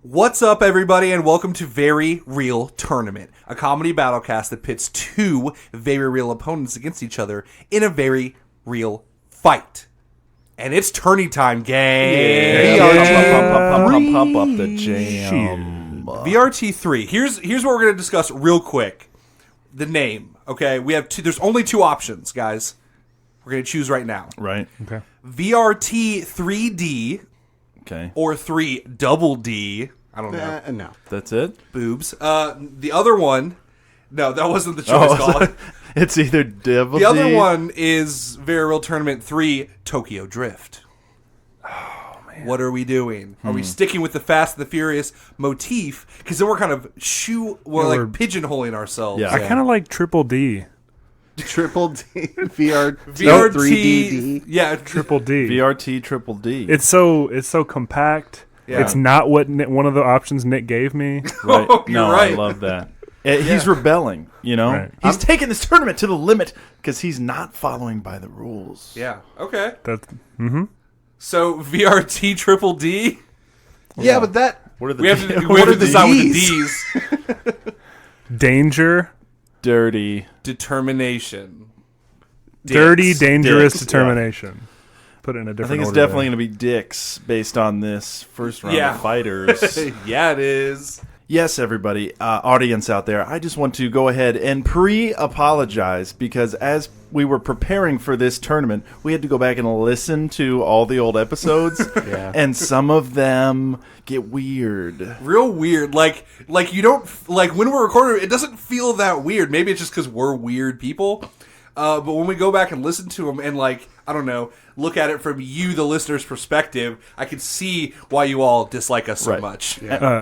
What's up, everybody, and welcome to Very Real Tournament, a comedy battlecast that pits two very real opponents against each other in a very real fight. And it's tourney time, gang! Pump up the jam. VRT3. Here's what we're going to discuss real quick. The name, okay? We have two. There's only two options, guys. We're going to choose right now. Right. Okay. VRT 3D Okay. or 3 double D. I don't know. No. That's it? Boobs. The other one, no, that wasn't the choice call. It's either Devil The other one is Very Real Tournament 3 Tokyo Drift. Oh, man. What are we doing? Are we sticking with the Fast and the Furious motif? Because then we're kind of we're pigeonholing ourselves. Yeah. I kind of like Triple D. Triple D, VRT, VRT 3DD. Yeah, Triple D. VRT Triple D. It's so compact. Yeah. It's not what one of the options Nick gave me. Right. Oh, you're No, right. I love that. He's rebelling, you know? Right. He's taking this tournament to the limit because he's not following by the rules. Yeah. Okay. That's So VRT Triple D. Yeah, but that What are the We have to what are decide with the Ds? D's. danger, dirty? Determination. dirty, Dicks. dangerous Dicks, determination. Put it in a I different think it's order definitely there. going to be dicks based on this first round Yeah. of fighters. Yeah, it is. Yes, everybody, audience out there, I just want to go ahead and pre-apologize because as we were preparing for this tournament, we had to go back and listen to all the old episodes, and some of them get weird. Real weird. Like you don't like when we're recording. It doesn't feel that weird. Maybe it's just because we're weird people. But when we go back and listen to them and I don't know, look at it from you, the listener's perspective, I can see why you all dislike us so Right. much.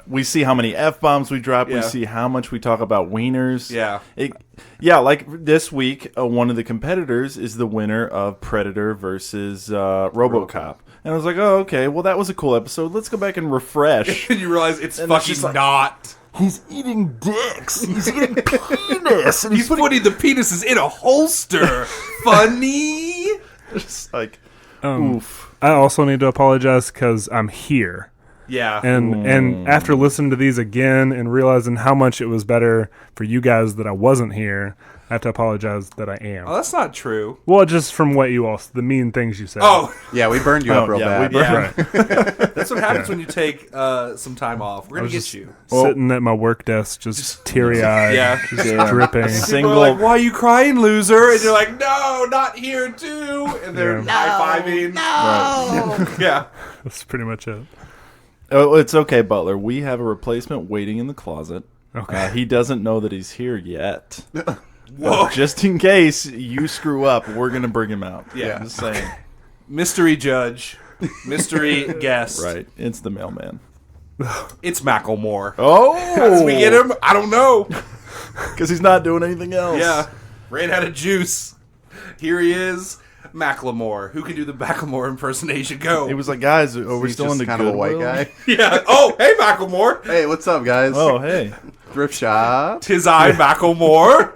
We see how many F-bombs we drop. Yeah. We see how much we talk about wieners. Yeah. Like this week, one of the competitors is the winner of Predator versus RoboCop. And I was like, oh, okay, well, that was a cool episode. Let's go back and refresh. And you realize it's And it's fucking just like- not. He's eating dicks. He's eating penis. And He's putting the penises in a holster. Funny. just like, oof. I also need to apologize because I'm here. Yeah. And after listening to these again and realizing how much it was better for you guys that I wasn't here, I have to apologize that I am. Oh, that's not true. Well, just from what you all, the mean things you said. Oh, yeah, we burned you up real bad. we burned- right. that's what happens when you take some time off. We're I gonna was get just you. sitting at my work desk, just teary-eyed, Yeah. just Yeah. dripping. People Single. are like, why are you crying, loser? And you're like, no, not here too. And they're high-fiving. Right. Yeah. That's pretty much it. Oh, it's okay, Butler. We have a replacement waiting in the closet. Okay. He doesn't know that he's here yet. Whoa. But just in case you screw up, we're going to bring him out. Yeah. I'm just saying. Mystery judge. Mystery guest. Right. It's the mailman. It's Macklemore. Oh! As we get him, I don't know. Because he's not doing anything else. Yeah. Ran out of juice. Here he is. Macklemore. Who can do the Macklemore impersonation? Go. He was like, guys, are we He's still just in the kind of a white Goodwill? guy. Yeah. Oh, hey, Macklemore. Hey, what's up, guys? Oh, hey. Thrift shop. Tis I, Macklemore.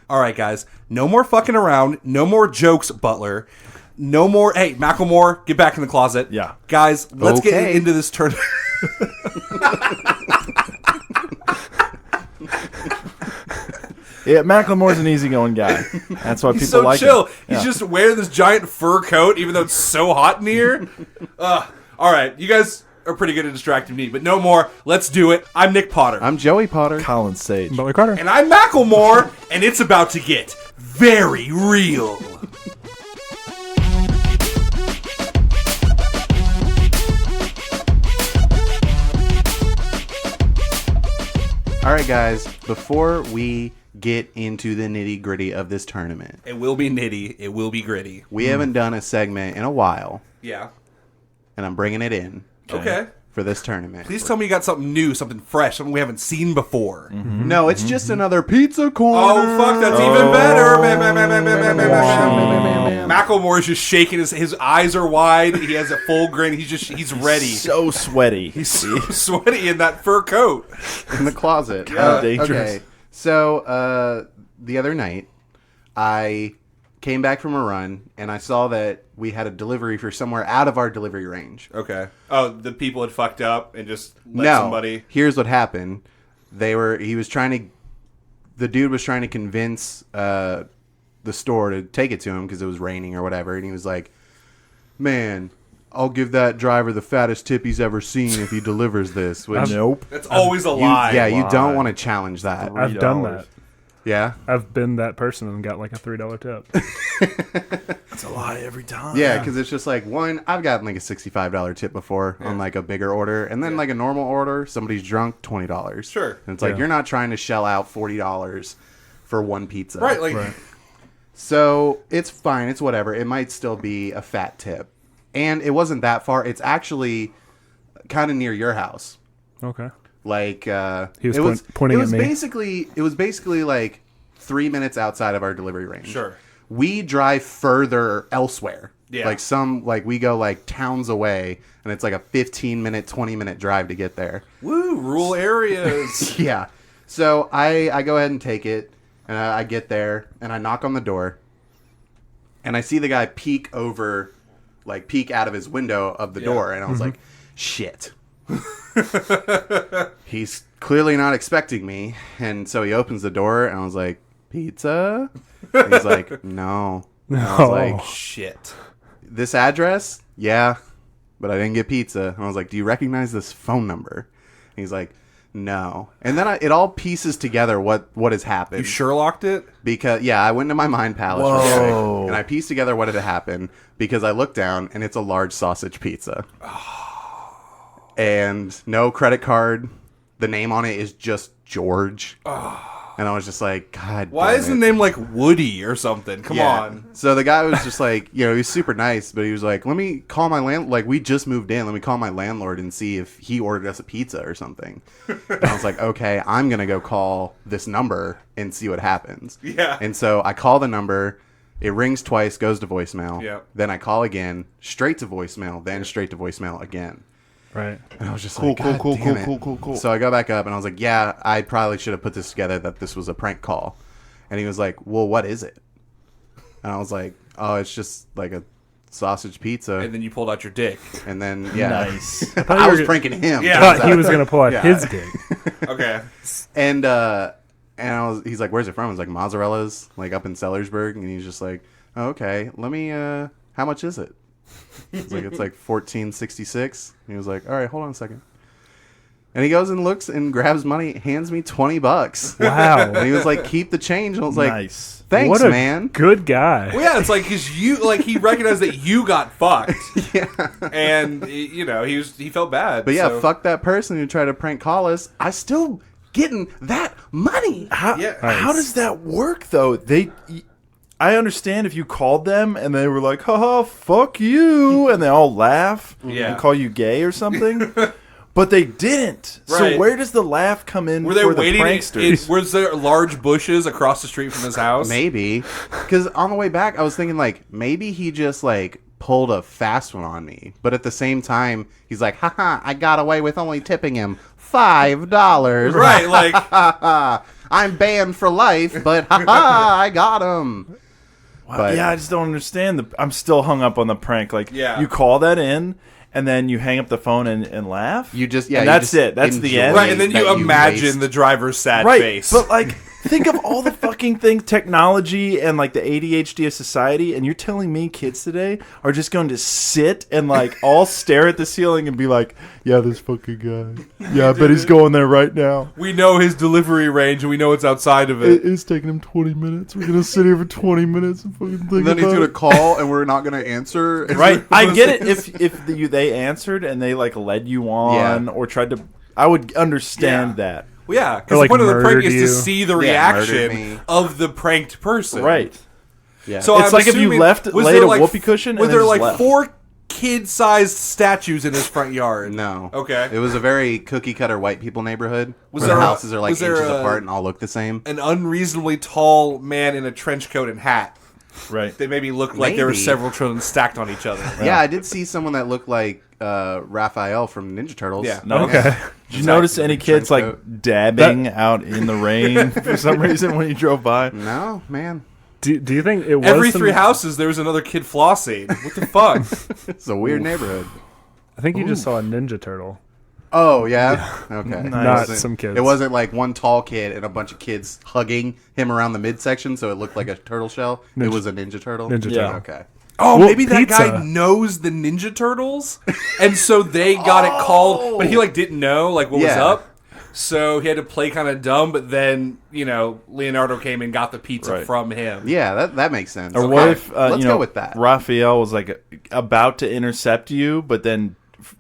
All right, guys. No more fucking around. No more jokes, Butler. No more. Hey, Macklemore, get back in the closet. Yeah. Guys, let's get Okay. into this tournament. Yeah, Macklemore's an easygoing guy. That's why people He's so like chill. him. He's Yeah. just wearing this giant fur coat, even though it's so hot in here. All right, you guys are pretty good at distracting me, but no more. Let's do it. I'm Nick Potter. I'm Joey Potter. Colin Sage. Butler Carter. And I'm Macklemore, and it's about to get very real. All right, guys, before we get into the nitty-gritty of this tournament, It will be nitty. It will be gritty. we haven't done a segment in a while, Yeah. and I'm bringing it in Okay. for this tournament. Please tell me you got something new, something fresh, something we haven't seen before. No, it's just another pizza corner. Oh, fuck, that's even better. Macklemore's just shaking. His eyes are wide. He has a full grin. He's ready. So sweaty. He's so sweaty in that fur coat. in the closet. Kinda dangerous. Okay, so the other night, I came back from a run, and I saw that we had a delivery for somewhere out of our delivery range. Okay. Oh, the people had fucked up and just let No, somebody. here's what happened. The dude was trying to convince the store to take it to him because it was raining or whatever, and he was like, "Man, I'll give that driver the fattest tip he's ever seen if he delivers this." Which Nope. That's always a lie. you don't want to challenge that. I've done that. Yeah, I've been that person and got like a $3 tip. It's a lie every time. yeah, because it's just like I've gotten like a $65 tip before on like a bigger order, and then like a normal order, somebody's drunk, $20. Sure. And it's like you're not trying to shell out $40 for one pizza, Right, like... Right. So it's fine. It's whatever. It might still be a fat tip. And it wasn't that far. It's actually kind of near your house. Okay. Like He was pointing at me. It was basically like 3 minutes outside of our delivery range. Sure. We drive further elsewhere. Yeah. Like we go like towns away, and it's like a 15-minute, 20-minute drive to get there. Woo, rural areas. Yeah. So I go ahead and take it, and I get there, and I knock on the door, and I see the guy peek out of his window of the door, and I was like, shit. He's clearly not expecting me, and so he opens the door, and I was like, pizza? And he's like, no. And I was like, Shit. this address? Yeah, but I didn't get pizza. And I was like, do you recognize this phone number? And he's like, no. And then it all pieces together what has happened. You Sherlocked it? Because, I went into my mind palace real quick, and I pieced together what had happened because I looked down, and it's a large sausage pizza. And no credit card. The name on it is just George. And I was just like, God Why damn is it. the name like Woody or something? Come on. So the guy was just like, he was super nice, but he was like, let me call my we just moved in. Let me call my landlord and see if he ordered us a pizza or something. And I was like, okay, I'm going to go call this number and see what happens. Yeah. And so I call the number. It rings twice, goes to voicemail. Yeah. Then I call again, straight to voicemail, then straight to voicemail again. Right. And I was just like, God damn it. So I go back up and I was like, yeah, I probably should have put this together that this was a prank call. And he was like, well, what is it? And I was like, oh, it's just like a sausage pizza. And then you pulled out your dick. And then, Nice. I was pranking him. Yeah. I thought he was going to pull out his dick. Okay. And he's like, where's it from? I was like, Mozzarella's, like up in Sellersburg. And he's just like, oh, okay, let me, how much is it? It's like $14.66. He was like, all right, hold on a second. And he goes and looks and grabs money, hands me $20. Wow. And he was like, keep the change. And I was like, Nice. thanks, What a man. good guy. Well, yeah, it's like because he recognized that you got fucked. Yeah. And he felt bad. But yeah, so. fuck that person who tried to prank call us. I still getting that money. How Yeah. does that work though? I understand if you called them and they were like, haha, fuck you, and they all laugh and call you gay or something. But they didn't. Right. So where does the laugh come in Were they for the waiting? pranksters? Was there large bushes across the street from his house? Maybe. Because on the way back, I was thinking, maybe he just, pulled a fast one on me. But at the same time, he's like, haha, I got away with only tipping him $5. Right, like... I'm banned for life, but haha, I got him. Wow, But- I just don't understand. I'm still hung up on the prank. Yeah. You call that in, and then you hang up the phone and laugh? You just, And you that's just it. That's the end? Right, and then that you imagine waste- the driver's sad Right, face. but think of all the fucking things, technology and the ADHD of society, and you're telling me kids today are just going to sit and all stare at the ceiling and be like, yeah, this fucking guy. Yeah, I bet he's going there right now. We know his delivery range, and we know it's outside of it. It's taking him 20 minutes. We're going to sit here for 20 minutes and fucking think And then he's about going to it. call, and we're not going to answer. Right, I get it if they answered and they led you on or tried to. I would understand that. Well, yeah, Or, because the point of the prank murdered is you. to see the Yeah, murdered reaction me. of the pranked person. Right. Yeah. So It's I'm like if you assuming- laid was a there, whoopee cushion Was and there then just left. 4 kid-sized statues in his front yard? No. Okay. It was a very cookie-cutter white people neighborhood. Was Where there the a- houses are was there inches a- apart and all look the same. An unreasonably tall man in a trench coat and hat. Right. They maybe looked like there were Maybe. several children stacked on each other. Yeah, I did see someone that looked like Raphael from Ninja Turtles. Yeah. No. Okay. Did you notice any kids Trench dabbing out in the rain for some reason when you drove by? No, man. Do you think it was Every 3 houses, there was another kid flossing. What the fuck? It's a weird neighborhood. I think you just saw a Ninja Turtle. Oh, yeah? Okay. Not some kids. It wasn't like one tall kid and a bunch of kids hugging him around the midsection, so it looked like a turtle shell. It was a Ninja Turtle? Ninja Yeah. Turtle. Okay. Oh, Well, maybe that guy pizza. knows the Ninja Turtles, and so they got it called, but he like didn't know like what was Yeah. up, so he had to play kind of dumb. But then Leonardo came and got the pizza Right. from him. Yeah, that makes sense. Or what Okay. if Let's go with that. Raphael was like about to intercept you, but then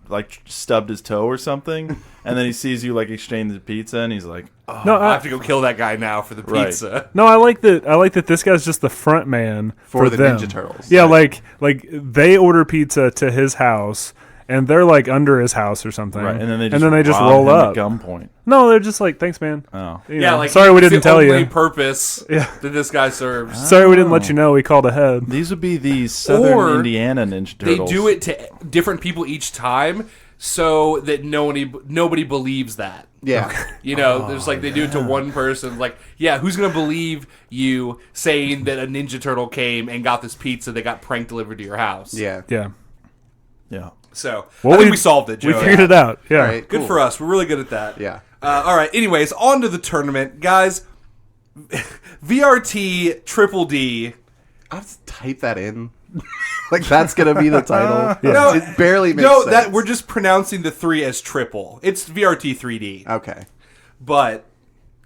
like stubbed his toe or something, and then he sees you like exchange the pizza, and he's like, "Oh, No, I have to go kill that guy now for the Right. pizza. No, I like that. I like that this guy's just the front man For the them. Ninja Turtles. Yeah, like they order pizza to his house, and they're like under his house or something. right," and then they just roll him up. at gunpoint. No, they're just like, "Thanks, man." Oh, You Yeah, know, like sorry we it's didn't the tell only you. purpose Yeah. that this guy serves. Sorry we didn't let you know. We called ahead. these would be the Southern Or Indiana Ninja They Turtles. do it to different people each time, so that nobody believes that. Yeah. There's like they do it to one person. Like, yeah, who's gonna believe you saying that a Ninja Turtle came and got this pizza that got prank delivered to your house? Yeah. Yeah, Yeah. So Well, I think we solved it, we Joe. figured it out. Yeah, All right, Good cool. for us. We're really good at that. Yeah. All right. Anyways, on to the tournament, guys. VRT Triple D. I'll just type that in. Like, that's going to be the title. No, It barely makes No, sense. that we're just pronouncing the 3 as triple. It's VRT 3D. Okay. But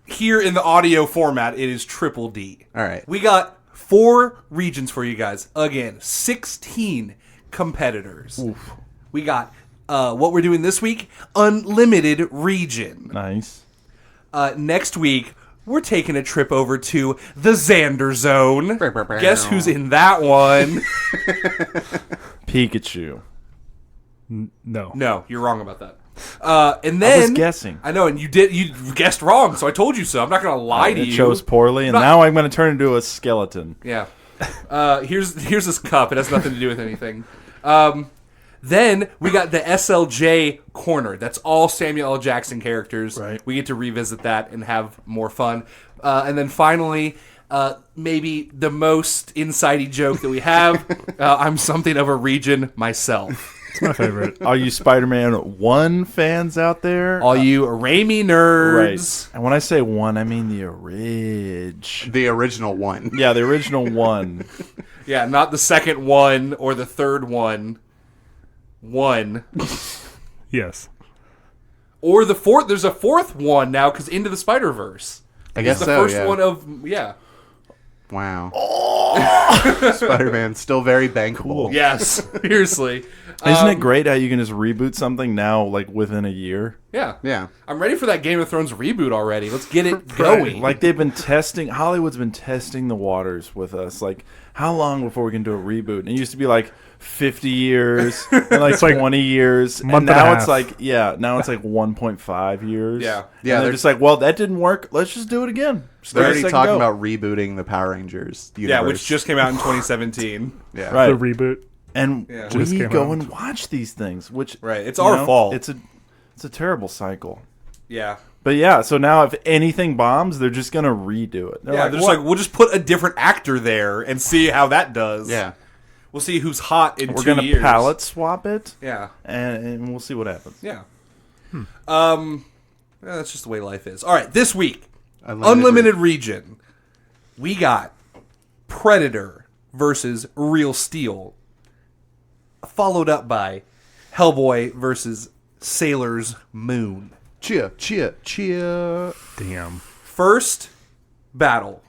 here in the audio format, it is Triple D. All right. We got 4 regions for you guys. Again, 16 competitors. Oof. We got what we're doing this week, Unlimited Region. Nice. Next week, we're taking a trip over to the Xander Zone. Guess who's in that one? Pikachu. no, No, you're wrong about that. And then I was guessing. I know, and you guessed wrong, so I told you so. I'm not gonna lie to It you. chose poorly, and Not- now I'm going to turn into a skeleton. Yeah. Here's this cup. It has nothing to do with anything. Then we got the SLJ corner. That's all Samuel L. Jackson characters. Right. We get to revisit that and have more fun. And then finally, maybe the most insidey joke that we have. I'm something of a region myself. it's my favorite. All you Spider-Man 1 fans out there? All you Raimi nerds. Right. And when I say 1, I mean the The original one. Yeah, the original 1. Yeah, not the second one or the third one. One. Yes, Or the fourth. There's a fourth one now because Into the Spider-Verse. I guess The so, first yeah. one of, yeah. Wow. Spider-Man, still very bankable. Yes, seriously. Isn't it great how you can just reboot something now, like within a year? Yeah. Yeah. I'm ready for that Game of Thrones reboot already. Let's get it going. Like they've been testing, Hollywood's been testing the waters with us. Like, how long before we can do a reboot? And it used to be like 50 years, and like 20 years, and month and a now it's half. like, now it's like 1.5 years. Yeah. Yeah, And they're they're- just like, well, that didn't work. Let's just do it again. Just They're let already this thing talking go. about rebooting the Power Rangers universe. Yeah, which just came out in 2017. Yeah. Right. the reboot. And Yeah. Just we came go out. and watch these things, which Right, it's you our fault. It's a terrible cycle. Yeah. But yeah, so now if anything bombs, they're just gonna redo it. They're Yeah, like, they're just "What?" like, we'll just put a different actor there and see how that does. Yeah. We'll see who's hot in we're 2 gonna years. palette swap it, Yeah. and we'll see what happens. Yeah. That's just the way life is. All right, this week, Unlimited Unlimited Region. We got Predator versus Real Steel, followed up by Hellboy versus Sailor's Moon. Cheer, cheer, cheer. Damn. First battle.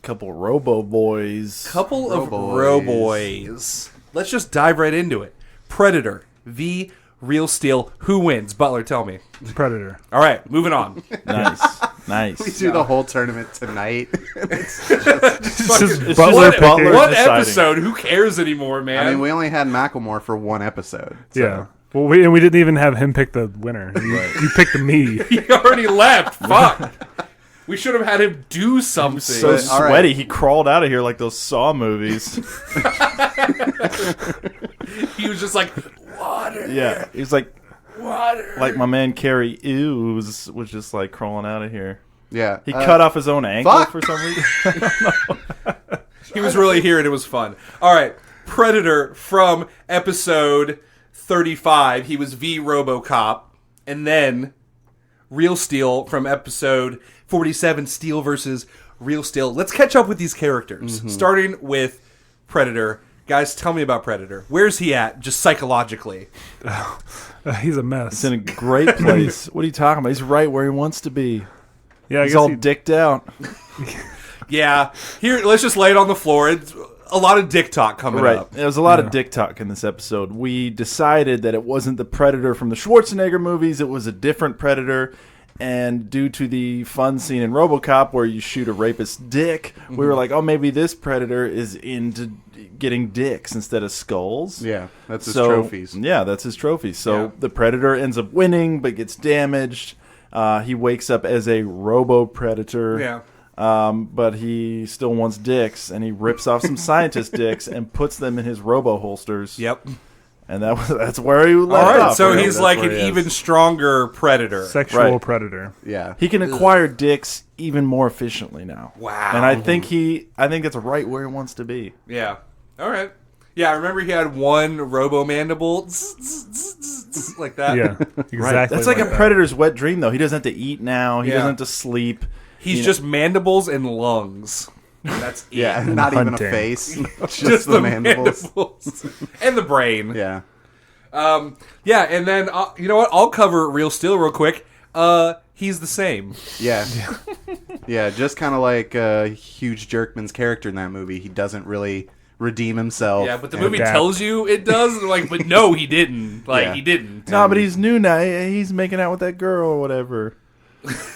Couple Robo Boys. Couple of Roboys. Roboys. Let's just dive right into it. Predator v. Real Steel. Who wins? Butler, tell me. Predator. All right, moving on. Nice, We nice. do the whole tournament tonight. It's It's just just Butler what- Butler picking. One deciding. episode. Who cares anymore, man? I mean, we only had Macklemore for one episode. So. Yeah. Well, we didn't even have him pick the winner. You picked me. He already left. Fuck. We should have had him do something. So All right. sweaty, he crawled out of here like those Saw movies. He was just like, water. Yeah, he's like Water. my man Carrie Ooze was just like crawling out of here. Yeah. He cut off his own ankle fuck. for some reason. He was really here and it was fun. All right. Predator from episode 35. He was V RoboCop. And then Real Steel from episode 47, Steel versus Real Steel. Let's catch up with these characters. Starting with Predator. Guys, tell me about Predator. Where's he at, just psychologically? He's a mess. It's in a great place. What are you talking about? He's right where he wants to be. Yeah, I He's guess all dicked out. Yeah. Here, let's just lay it on the floor. It's a lot of dick talk coming Right. up. There was a lot of dick talk in this episode. We decided that it wasn't the Predator from the Schwarzenegger movies. It was a different Predator. And due to the fun scene in RoboCop where you shoot a rapist's dick, we were like, oh, maybe this Predator is into getting dicks instead of skulls. Yeah, that's his trophies. Yeah, that's his trophies. So Yeah. the Predator ends up winning but gets damaged. He wakes up as a Robo-Predator. Yeah. But he still wants dicks, and he rips off some scientist dicks and puts them in his Robo holsters. Yep. And that's where he left All right. off. So Really. he's That's like where an he is. even stronger Predator. Sexual Right. predator. Yeah. He can acquire dicks even more efficiently now. Wow. And I think that's right where he wants to be. Yeah. All right. Yeah, I remember he had one robo mandible like that. Yeah, exactly. Right. That's like a that. predator's wet dream, though. He doesn't have to eat now. He Yeah. doesn't have to sleep. He's just mandibles and lungs. That's it. Yeah, not even a hunting. face. Just the mandibles. And the brain. Yeah. Yeah, and then, you know what? I'll cover Real Steel real quick. He's the same. Yeah. Yeah, just kind of like Hugh Jackman's character in that movie. He doesn't really redeem himself. Yeah, but the And- movie Adapt. tells you it does. Like, but no, he didn't. Like, Yeah. he didn't. No, but he's new now. He's making out with that girl or whatever.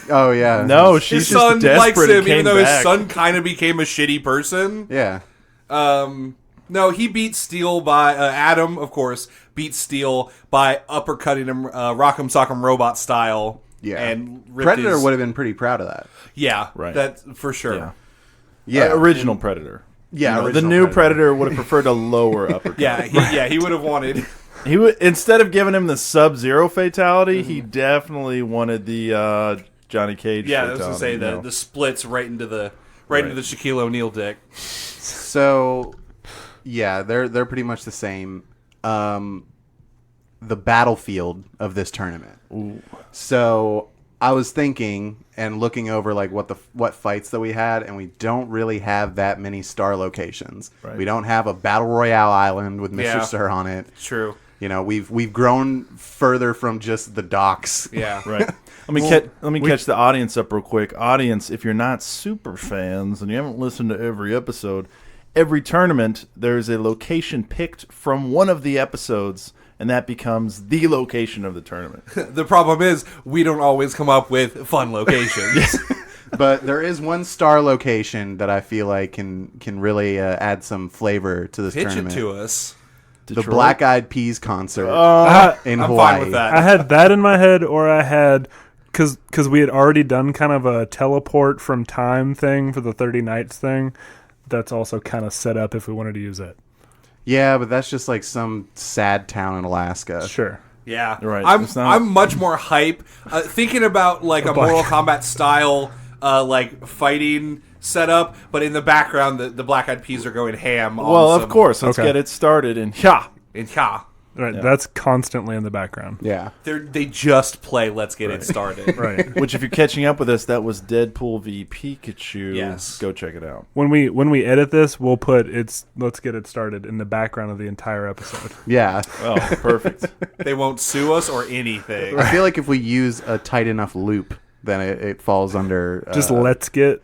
Oh, yeah. No, she's His just son desperate likes and him, came even though back. his son kind of became a shitty person. Yeah. No, he beats Steel by Adam, of course, beats Steel by uppercutting him, Rock'em Sock'em Robot style. Yeah. And ripped Predator his- would have been pretty proud of that. Yeah, Right. That for sure. Yeah. Yeah. Original Predator. Yeah, The original new Predator. Predator would have preferred a lower uppercut. Yeah, he would have wanted. He would, instead of giving him the Sub-Zero fatality, he definitely wanted the Johnny Cage. Yeah, I was fatality, gonna say you know. the splits right into the into the Shaquille O'Neal dick. So, yeah, they're pretty much the same. The battlefield of this tournament. Ooh. So I was thinking and looking over like what fights that we had, and we don't really have that many star locations. Right. We don't have a battle royale island with Mr. Yeah. Sir on it. True. You know, we've grown further from just the docks. Yeah. Right. Let me catch the audience up real quick. Audience, if you're not super fans and you haven't listened to every episode, every tournament there's a location picked from one of the episodes, and that becomes the location of the tournament. The problem is we don't always come up with fun locations. But there is one star location that I feel like can really add some flavor to this Pitch tournament. it to us. The Detroit? Black Eyed Peas concert in I'm Hawaii. fine with that. I had that in my head, or I had because we had already done kind of a teleport from time thing for the 30 nights thing. That's also kind of set up if we wanted to use it. Yeah, but that's just like some sad town in Alaska. Sure. Yeah, Right, I'm it's not- I'm much more hype thinking about like a Mortal Kombat style like fighting setup, but in the background the Black Eyed Peas are going ham. On Well, some, of course. Let's Okay. get it started. And yeah, And yeah, Right. That's constantly in the background. Yeah. they just play Let's Get It Started. Right. which if you're catching up with us, that was Deadpool v Pikachu. Yes. Go check it out. When we edit this, we'll put let's get it started in the background of the entire episode. Yeah. Oh, perfect. They won't sue us or anything. I feel like if we use a tight enough loop, then it falls under Just let's get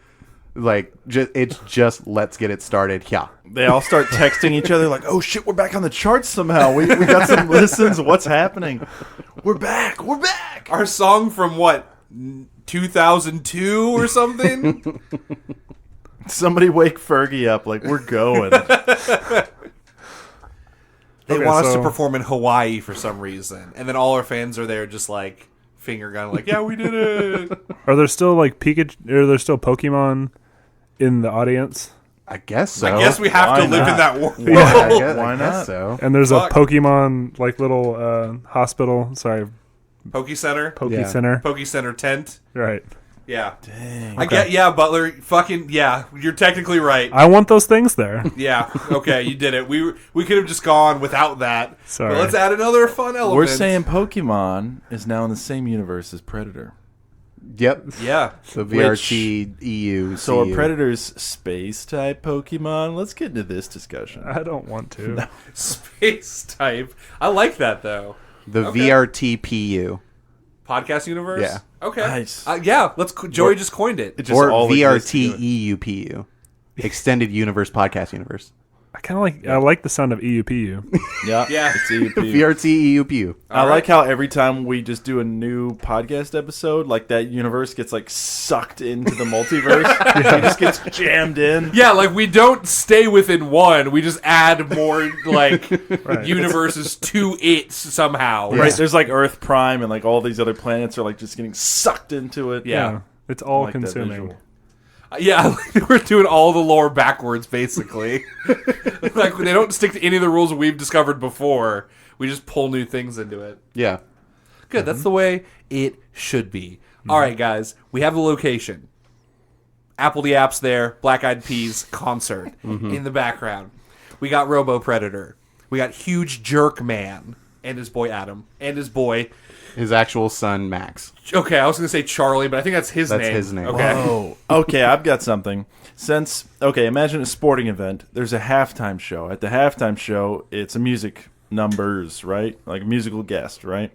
it's just let's get it started. Yeah. They all start texting each other like, "Oh shit, we're back on the charts somehow. We got some listens. What's happening? We're back. We're back." Our song from what 2002 or something. Somebody wake Fergie up. Like, we're going. They Okay, want us to so- perform in Hawaii for some reason, and then all our fans are there just like finger gun, like, "Yeah, we did it." Are there still like Pikachu? Are there still Pokemon in the audience? I guess so. I guess we have to Why live in not? that world. Why I guess not? so. And there's Fuck. a Pokemon like little hospital. Sorry, Poke Center, Poke Yeah. Center. Poke Center tent. Right. Yeah. Dang. I get, yeah, Butler. Fucking, yeah. You're technically right. I want those things there. Yeah. Okay, you did it. We could have just gone without that. Sorry. But let's add another fun element. We're saying Pokemon is now in the same universe as Predator. Yep. Yeah. So VRT EU. So CU. are Predators space type Pokemon? Let's get into this discussion. I don't want to. Space type. I like that, though. The Okay. VRTPU. Podcast universe? Yeah. Okay. Nice. Yeah, Joey just coined it. It just Or all exists together. VRTEUPU. Extended Universe Podcast Universe. I like the sound of EUPU. Yeah, Yeah. it's EUP. VRTEUPU. I like how every time we just do a new podcast episode, like that universe gets like sucked into the multiverse. It just gets jammed in. Yeah, like we don't stay within one. We just add more like universes to it somehow. Right, there's like Earth Prime and like all these other planets are like just getting sucked into it. Yeah. It's all I like that consuming. visual. Yeah, we're doing all the lore backwards, basically. Like they don't stick to any of the rules we've discovered before. We just pull new things into it. Yeah. Good. That's the way it should be. All right, guys. We have the location. Apple the App's there. Black Eyed Peas concert in the background. We got Robo Predator. We got Huge Jerk Man and his boy Adam and his boy. His actual son, Max. Okay, I was going to say Charlie, but I think that's his name. That's his name. Okay. Oh, okay. I've got something. Imagine a sporting event. There's a halftime show. At the halftime show, it's a music numbers, right? Like a musical guest, right?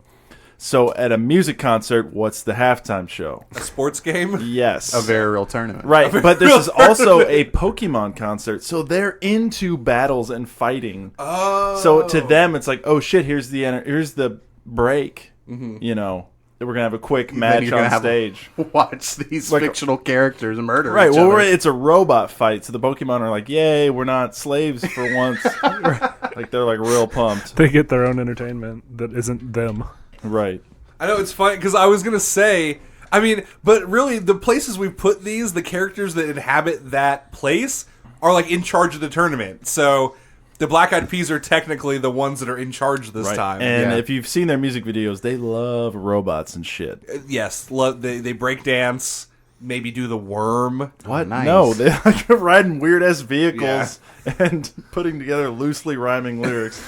So at a music concert, what's the halftime show? A sports game? Yes. A very real tournament. Right, but this is also a Pokemon concert, so they're into battles and fighting. Oh. So to them, it's like, oh shit, here's the break. You know, we're gonna have a quick Then match you're gonna on have stage. Watch these Like- fictional characters murder Right. each Well, other. it's a robot fight, so the Pokemon are like, "Yay, we're not slaves for once." Like they're like real pumped. They get their own entertainment that isn't them. Right. I know it's funny because I was gonna say, I mean, but really the places we put these, the characters that inhabit that place are like in charge of the tournament. So the Black Eyed Peas are technically the ones that are in charge this time. And Yeah. if you've seen their music videos, they love robots and shit. Yes, they break dance, maybe do the worm. What? Nice. No, they like riding weird ass vehicles and putting together loosely rhyming lyrics.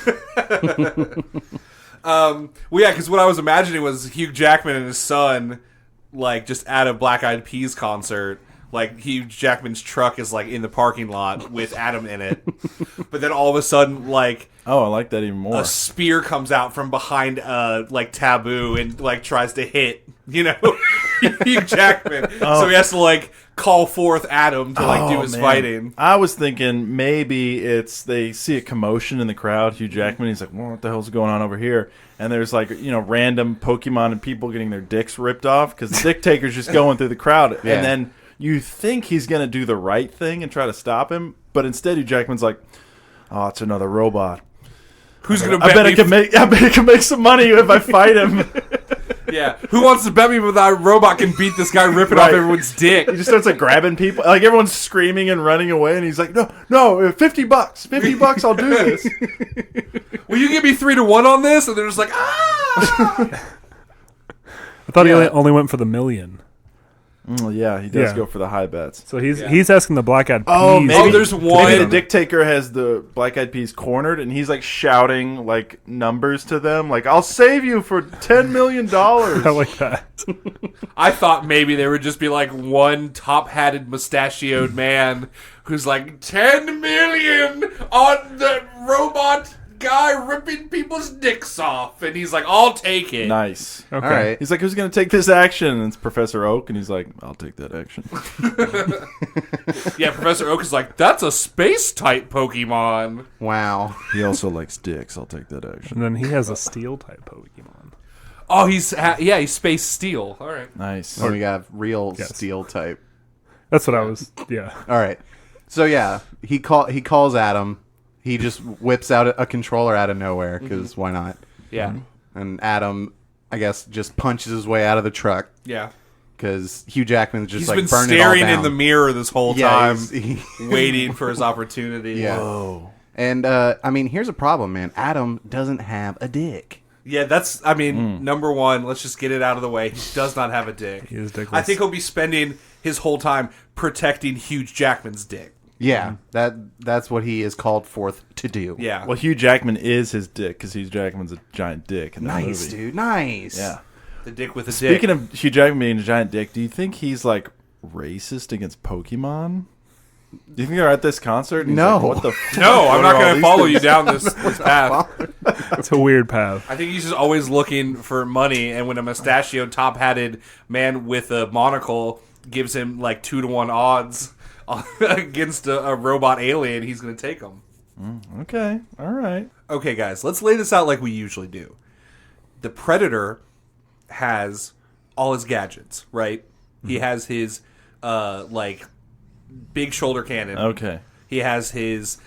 Well, yeah, because what I was imagining was Hugh Jackman and his son, like just at a Black Eyed Peas concert. Like Hugh Jackman's truck is like in the parking lot with Adam in it, but then all of a sudden, like Oh, I like that even more. a spear comes out from behind like Taboo and like tries to hit Hugh Jackman. So he has to like call forth Adam to like do Oh, his man. fighting. I was thinking maybe it's they see a commotion in the crowd. Hugh Jackman, he's like, well, "What the hell's going on over here?" And there's like random Pokemon and people getting their dicks ripped off because the dick taker's just going through the crowd, Yeah. and then you think he's gonna do the right thing and try to stop him, but instead Hugh Jackman's like, "Oh, it's another robot. Who's gonna I bet bet me? I bet I can make some money if I fight him." Yeah, who wants to bet me that robot can beat this guy ripping off Right. everyone's dick? He just starts like grabbing people, like everyone's screaming and running away, and he's like, "No, $50, I'll do this." Will you give me 3-1 on this? And they're just like, ah! I thought Yeah. he only went for the million. Yeah, he does Yeah. go for the high bets. So he's asking the Black Eyed Peas. Oh, maybe, Oh, there's one. Maybe the dick taker has the Black Eyed Peas cornered, and he's like shouting like numbers to them, like "I'll save you for $10 million." I like that. I thought maybe there would just be like one top-hatted, mustachioed man who's like 10 million on the robot guy ripping people's dicks off, and he's like, "I'll take it." Nice. Okay. All right. He's like, "Who's gonna take this action?" And it's Professor Oak, and he's like, "I'll take that action." Yeah, Professor Oak is like, "That's a space-type Pokemon." Wow. He also likes dicks. I'll take that action. And then he has a steel type Pokemon. Oh, he's Space Steel. All right. Nice. So we got real Yes. steel type. That's what I was. Yeah. All right. So yeah, he calls Adam. He just whips out a controller out of nowhere because why not? Yeah. And Adam, I guess, just punches his way out of the truck Yeah. because Hugh Jackman's just He's like been burning staring it all in down. the mirror this whole Yeah, time, he- waiting for his opportunity. Yeah. Whoa. And I mean, here's a problem, man. Adam doesn't have a dick. Yeah, that's. I mean, number one. Let's just get it out of the way. He does not have a dick. He is dickless. I think he'll be spending his whole time protecting Hugh Jackman's dick. Yeah, that's what he is called forth to do. Yeah. Well, Hugh Jackman is his dick because Hugh Jackman's a giant dick in that Nice, movie. dude. Nice. Yeah. The dick with a dick. Speaking of Hugh Jackman being a giant dick, do you think he's like racist against Pokemon? Do you think they're at this concert? And he's No. like, what the fuck? No, What I'm are not all going to these follow things? you down this path. It's a weird path. I think he's just always looking for money, and when a mustachioed, top-hatted man with a monocle gives him like 2-to-1 odds against a robot alien, he's going to take them. Okay, all right. Okay, guys, let's lay this out like we usually do. The Predator has all his gadgets, right? He has his like big shoulder cannon. Okay. He has his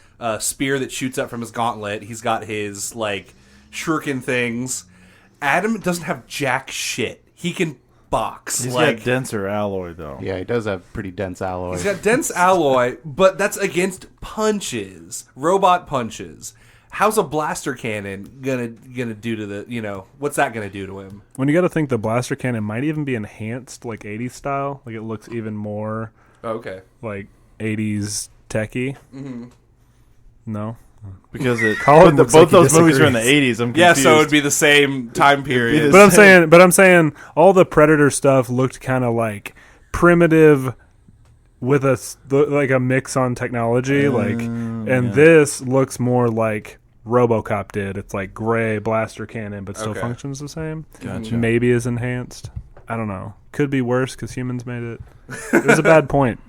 spear that shoots up from his gauntlet. He's got his like shuriken things. Adam doesn't have jack shit. He can box. He's like got denser alloy though. Yeah, he does have pretty dense alloy. he's got dense alloy, but that's against punches, robot punches. How's a blaster cannon gonna do to the what's that gonna do to him? When you got to think the blaster cannon might even be enhanced, like 80s style. Like it looks even more Oh, okay. like 80s techie. Mm-hmm. No, Because Colin looks both like he those movies are in the disagrees. 80s. I'm Yeah, confused. so it'd be the same time period. but I'm saying all the Predator stuff looked kind of like primitive with like a mix on technology, and this looks more like RoboCop did. It's like gray blaster cannon, but still Okay. functions the same. Gotcha. Maybe is enhanced. I don't know. Could be worse because humans made it. It was a bad point.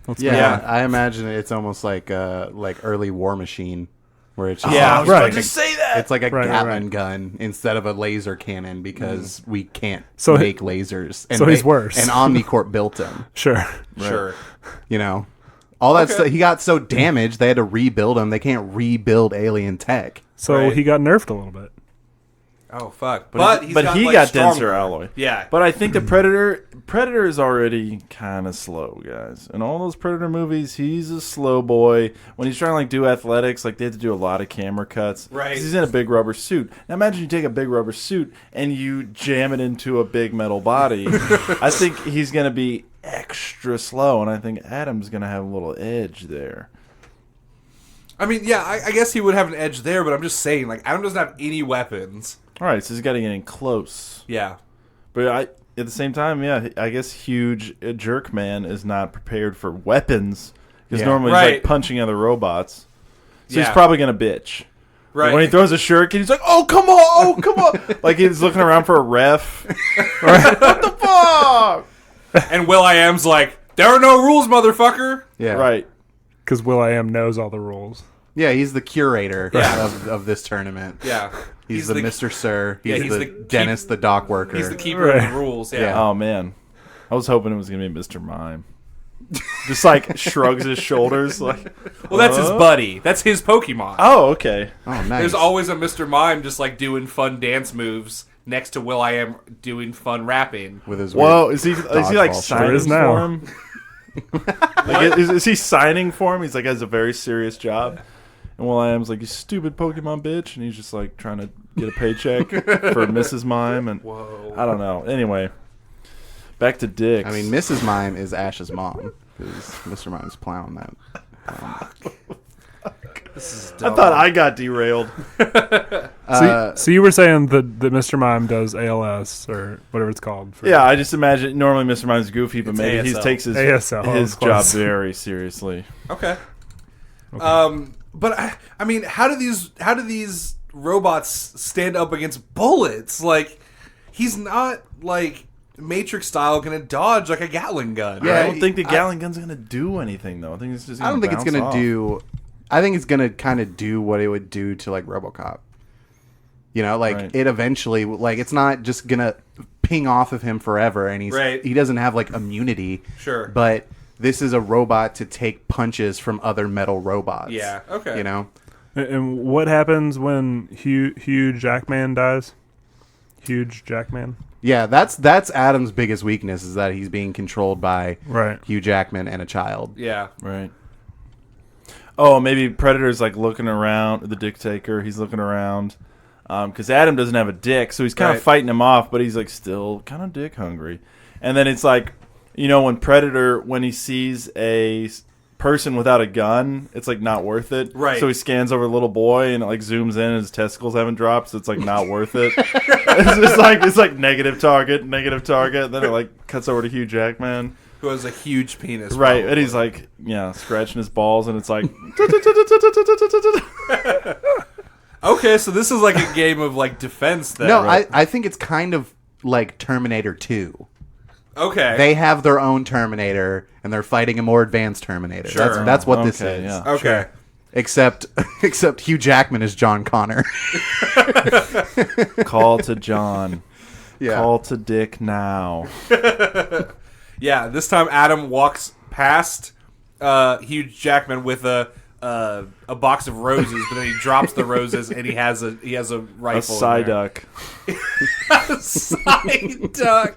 Let's Yeah, move Yeah. on. I imagine it's almost like early War Machine, where it's just Yeah, it's right. like Just a, say that. it's like a Right, right, Gatling right. gun instead of a laser cannon because we can't So make lasers. And so he's worse. And Omnicorp built him. Sure. Sure. You know, all that Okay. stuff. He got so damaged they had to rebuild him. They can't rebuild alien tech. So Right. he got nerfed a little bit. Oh fuck! But he he's got like, denser stronger. alloy. Yeah. But I think the Predator is already kind of slow, guys. In all those Predator movies, he's a slow boy. When he's trying to like do athletics, like they have to do a lot of camera cuts. Right. 'Cause he's in a big rubber suit. Now imagine you take a big rubber suit and you jam it into a big metal body. I think he's gonna be extra slow, and I think Adam's gonna have a little edge there. I mean, yeah, I guess he would have an edge there, but I'm just saying, like, Adam doesn't have any weapons. All right, so he's got to get in close. Yeah. But at the same time, yeah, I guess huge jerk man is not prepared for weapons because Yeah. normally he's Right. like punching other robots. So he's Yeah. probably gonna bitch. Right. When he throws a shuriken, he's like, "Oh come on, oh come on!" Like he's looking around for a ref. What the fuck? And Will.i.am's like, there are no rules, motherfucker. Yeah, Right. Because Will.i.am knows all the rules. Yeah, he's the curator Yeah. of this tournament. Yeah. He's the Mr. Sir. Yeah, He's, he's the, the Dennis, the dock worker. He's the keeper of Right. the rules. Yeah. Yeah. Oh man, I was hoping it was gonna be Mr. Mime. Just like shrugs his shoulders, like. Well, that's his buddy. That's his Pokemon. Oh, okay. Oh, nice. There's always a Mr. Mime just like doing fun dance moves next to Will.i.am doing fun rapping. with his Whoa, weird is he like dodgeball signing is now. for him? Like, is he signing for him? He's like has a very serious job, and Will.i.am's like, "You stupid Pokemon bitch," and he's just like trying to get a paycheck for Mrs. Mime, and Whoa. I don't know. Anyway, back to dicks. I mean, Mrs. Mime is Ash's mom because Mr. Mime's plowing that. This is I dumb. thought I got derailed. So you were saying that Mr. Mime does ALS or whatever it's called. For Yeah, I just imagine normally Mr. Mime's goofy, but It's maybe he ASL. takes his ASL, his of job course. very seriously. Okay. But I mean, how do these robots stand up against bullets? Like, he's not like Matrix style gonna dodge like a Gatling gun. Yeah, I right? don't think the Gatling gun's gonna do anything though. I think it's just. I don't think it's bounce gonna off. do. I think it's gonna kind of do what it would do to like RoboCop. You know, like Right. it eventually, like it's not just gonna ping off of him forever, and Right. he doesn't have like immunity. Sure. But this is a robot to take punches from other metal robots. Yeah, okay. You know, And what happens when Hugh Jackman dies? Huge Jackman? yeah, that's Adam's biggest weakness is that he's being controlled by Right. Hugh Jackman and a child. Yeah. Right. Oh, maybe Predator's like looking around. The Dick Taker, he's looking around. because Adam doesn't have a dick, so he's kind of fighting him off, but he's like still kind of dick hungry. And then it's like, when Predator, when he sees a person without a gun, it's like not worth it. Right. So he scans over the little boy and it like zooms in and his testicles haven't dropped, so it's like not worth it. it's like negative target. And then it like cuts over to Hugh Jackman, who has a huge penis. Right. Probably. And he's like, scratching his balls, and it's like okay, so this is like a game of like defense then. No, right? I think it's kind of like Terminator 2. Okay. They have their own Terminator, and they're fighting a more advanced Terminator. Sure. That's what this Okay, is. yeah. Okay. Except Hugh Jackman is John Connor. call to John. Yeah. Call to Dick now. Yeah, this time Adam walks past Hugh Jackman with a box of roses, but then he drops the roses and he has a rifle. A Psyduck. Psyduck.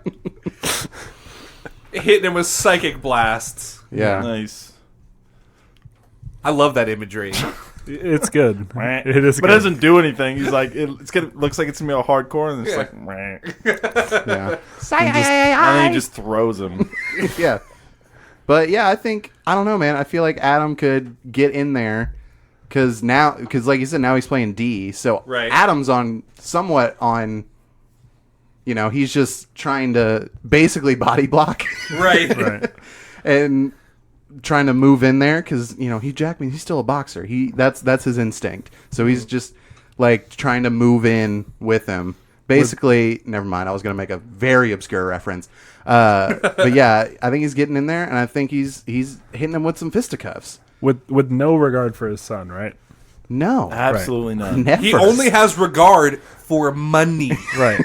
Hitting him with psychic blasts. Yeah. Nice. I love that imagery. It's good. It is But good. it doesn't do anything. He's like, looks like it's gonna be a hardcore, and it's like, Yeah. and then he just throws him. Yeah. But yeah, I don't know, man. I feel like Adam could get in there because like you said, now he's playing D. So Right. Adam's somewhat on, he's just trying to basically body block. Right. And trying to move in there because, Hugh Jackman, he's still a boxer. That's his instinct. So he's just like trying to move in with him. Basically, never mind. I was going to make a very obscure reference. But yeah, I think he's getting in there, and I think he's hitting him with some fisticuffs. with no regard for his son, right? No, Absolutely not. never. He only has regard for money. Right.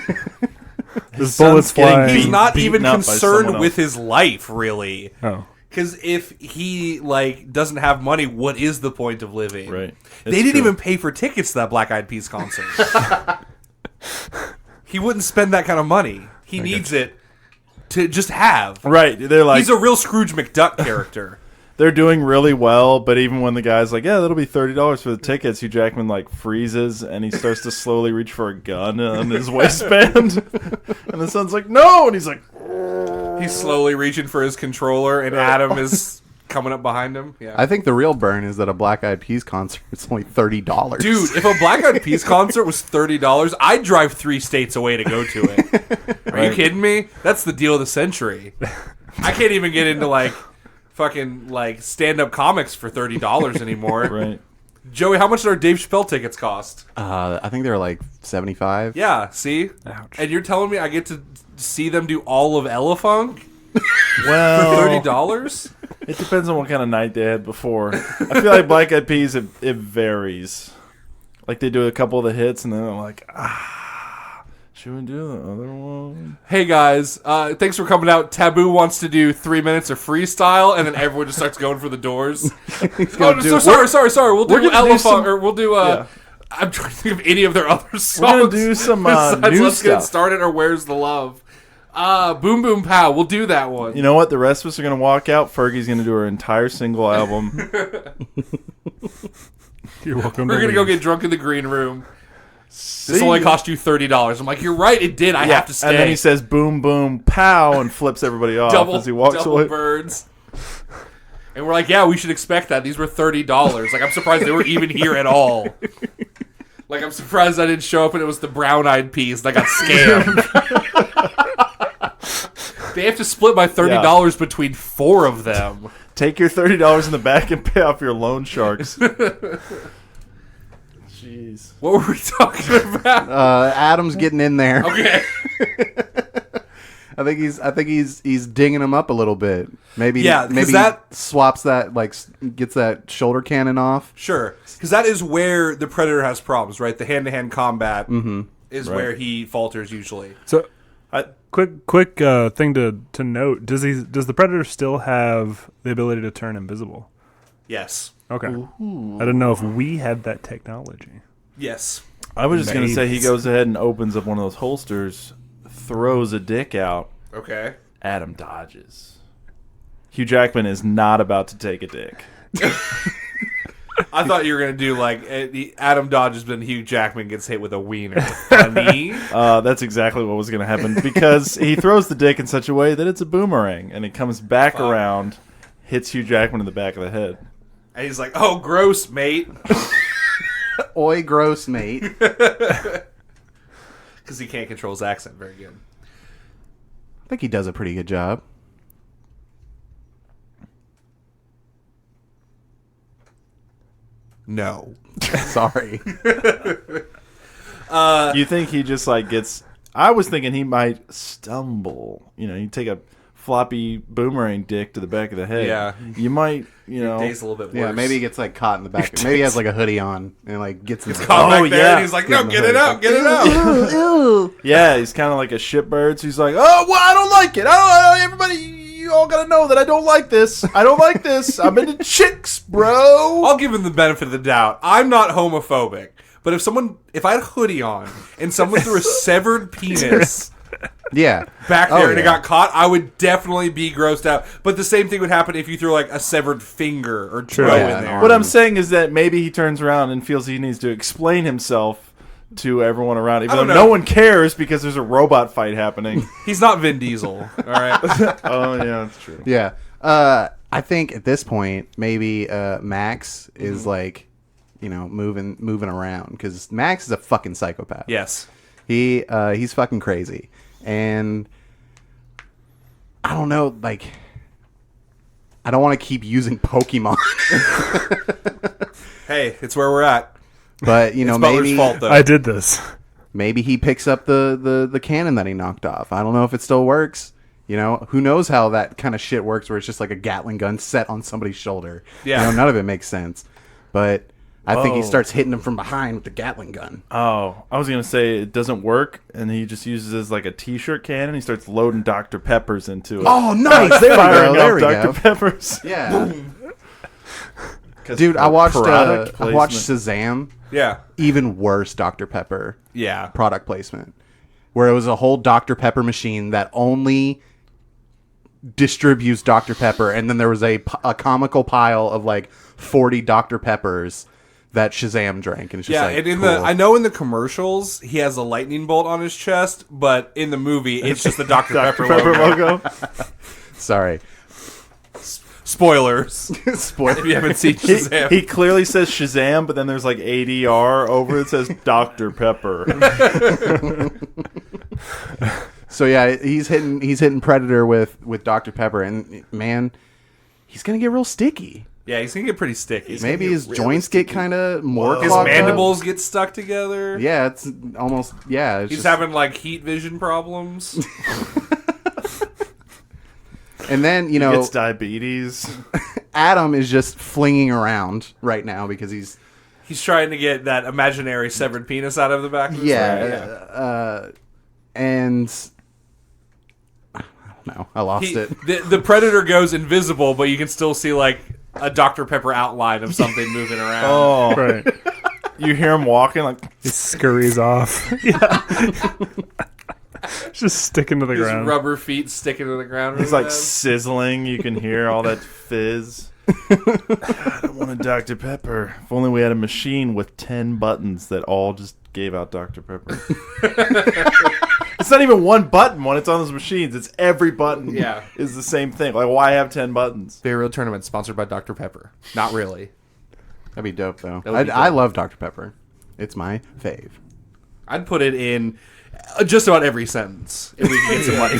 His son's bullets getting fly. He's not beaten even up by concerned someone with else. his life, really. Oh. Because if he doesn't have money, what is the point of living? Right. They It's didn't true. even pay for tickets to that Black Eyed Peas concert. He wouldn't spend that kind of money. He needs it to just have. Right. They're like, He's a real Scrooge McDuck character. they're doing really well, but even when the guy's like, yeah, that'll be $30 for the tickets, Hugh Jackman like freezes and he starts to slowly reach for a gun on his waistband. And the son's like, no! And he's like, He's slowly reaching for his controller, and Adam is coming up behind him. Yeah. I think the real burn is that a Black Eyed Peas concert is only $30. Dude, if a Black Eyed Peas concert was $30, I'd drive 3 states away to go to it. Are you kidding me? That's the deal of the century. I can't even get into fucking stand-up comics for $30 anymore. right. Joey, how much did our Dave Chappelle tickets cost? I think they were like 75. Yeah, see? Ouch. And you're telling me I get to see them do all of Ella Funk for Well, $30? it depends on what kind of night they had before. I feel like Black Eyed Peas, it varies. Like they do a couple of the hits, and then they're like, should we do the other one? Hey guys, thanks for coming out. Taboo wants to do 3 minutes of freestyle, and then everyone just starts going for the doors. Sorry. We'll do gonna do Ella Funk, some- or we'll do. Yeah. I'm trying to think of any of their other songs. We're gonna do some besides new Let's Get stuff. Started or Where's the Love. Boom Boom Pow. We'll do that one. You know what? The rest of us are going to walk out. Fergie's going to do her entire single album. You're welcome. We're gonna go get drunk in the green room. This only cost you $30. I'm like, you're right. It did. I have to stay. And then he says boom, boom, pow, and flips everybody off as he walks double away. birds. And we're like, yeah, we should expect that. These were $30. Like, I'm surprised they were even here at all. Like, I'm surprised I didn't show up and it was the Brown Eyed Peas and I got scammed. They have to split my $30 between 4 of them. Take your $30 in the back and pay off your loan sharks. Jeez. What were we talking about? Adam's getting in there. Okay. I think he's dinging him up a little bit. Maybe Yeah, 'cause maybe that- swaps that, gets that shoulder cannon off. Sure. Because that is where the Predator has problems, right? The hand-to-hand combat is where he falters usually. So, quick thing to note: does the Predator still have the ability to turn invisible? Yes. Okay. I didn't know if we had that technology. Yes. I was just going to say he Nice. goes ahead and opens up one of those holsters, throws a dick out. Okay. Adam dodges. Hugh Jackman is not about to take a dick. I thought you were gonna do like Adam dodges, but Hugh Jackman gets hit with a wiener. Funny. That's exactly what was going to happen because he throws the dick in such a way that it's a boomerang and it comes back around, hits Hugh Jackman in the back of the head. And he's like, "Oh, gross, mate," Oi, gross, mate. because he can't control his accent very good. I think he does a pretty good job. No. Sorry. You think he just like gets? I was thinking he might stumble. You know, you take a floppy boomerang dick to the back of the head. Yeah. You might. You know. Day's a little bit worse. Yeah, maybe he gets like caught in the back. Maybe he has like a hoodie on and like gets in the caught back there, yeah. and he's like, "No, get it out, get it out." Yeah, he's kind of like a shitbird. So he's like, "Oh, well, I don't like it. I don't. Everybody, you all gotta know that I don't like this. I don't like this. I'm into chicks, bro." I'll give him the benefit of the doubt. I'm not homophobic, but if I had a hoodie on and someone threw a severed penis Yeah. back there and it yeah. got caught, I would definitely be grossed out. But the same thing would happen if you threw like a severed finger or toe Yeah, in there. What I'm saying is that maybe he turns around and feels he needs to explain himself to everyone around, even though don't know. no one cares because there's a robot fight happening. He's not Vin Diesel, all right? Oh yeah, that's true. Yeah. I think at this point, maybe Max is like, you know, moving around because Max is a fucking psychopath. Yes. He's fucking crazy, and I don't know, like, I don't want to keep using Pokemon, Hey, it's where we're at. but you know, It's Butler's maybe fault, though. I did this. maybe he picks up the cannon that he knocked off. I don't know if it still works. You know, who knows how that kind of shit works, where it's just like a Gatling gun set on somebody's shoulder. Yeah. You know, none of it makes sense, but I think he Whoa. starts hitting him from behind with the Gatling gun. Oh, I was gonna say it doesn't work, and he just uses it as like a T-shirt cannon. He starts loading Dr. Peppers into it. Oh, nice! There we go. Firing There off we Dr. go. Peppers. Yeah. Dude, I watched Product Shazam. Yeah. Even worse Dr. Pepper Yeah. product placement, where it was a whole Dr. Pepper machine that only distributes Dr. Pepper, and then there was a comical pile of like 40 Dr. Peppers that Shazam drank, and it's just Yeah, like, and in cool. I know in the commercials he has a lightning bolt on his chest, but in the movie it's just the Dr. Pepper logo. Sorry. Spoilers. Spoiler. If you haven't seen Shazam. He clearly says Shazam, but then there's like ADR over it says Dr. Pepper. So yeah, he's hitting Predator with Dr. Pepper, and man, he's gonna get real sticky. Yeah, he's gonna get pretty sticky. Maybe his joints get kind of more His clogged up. mandibles get stuck together. Yeah, it's almost It's He's just, having like heat vision problems. and then you know Gets diabetes. Adam is just flinging around right now because he's He's trying to get that imaginary severed penis out of the back of his head. And I don't know, I lost it. The Predator goes invisible, but you can still see like a Dr. Pepper outline of something moving around. Oh, Right. you hear him walking like He scurries off. Yeah. Just sticking to the His ground. rubber feet sticking to the ground. he's like sizzling. You can hear all that fizz. I want a Dr. Pepper. If only we had a machine with 10 buttons that all just gave out Dr. Pepper. It's not even one button when it's on those machines. It's every button is the same thing. Like, why have 10 buttons? VRT tournament sponsored by Dr. Pepper. Not really. That'd be dope though. would be I dope. love Dr. Pepper. It's my fave. I'd put it in just about every sentence if we could get some money.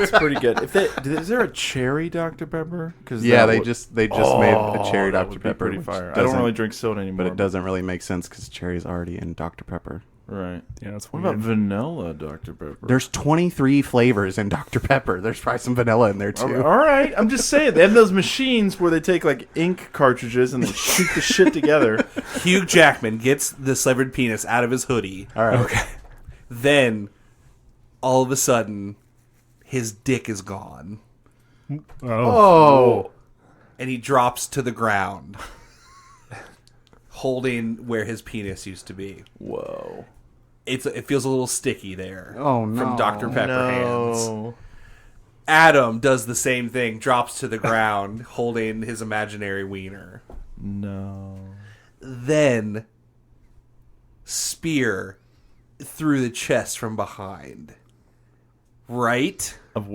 It's pretty good. Is there a cherry Dr. Pepper? Cause Yeah, that they would- just made a cherry that Dr. would be Pepper. pretty which fire. I don't doesn't- really drink soda anymore. but it doesn't really make sense because cherry's already in Dr. Pepper. Right. Yeah, that's What weird. about vanilla Dr. Pepper? There's 23 flavors in Dr. Pepper. There's probably some vanilla in there too. All right, I'm just saying they have those machines where they take like ink cartridges and they shoot the shit together. Hugh Jackman gets the severed penis out of his hoodie. All right. Okay. Then, all of a sudden, his dick is gone. Oh. Oh, And he drops to the ground, holding where his penis used to be. Whoa. It feels a little sticky there. Oh, no. From Dr. Pepper hands. No. Adam does the same thing, drops to the ground, holding his imaginary wiener. No. then spear through the chest from behind. Right? Of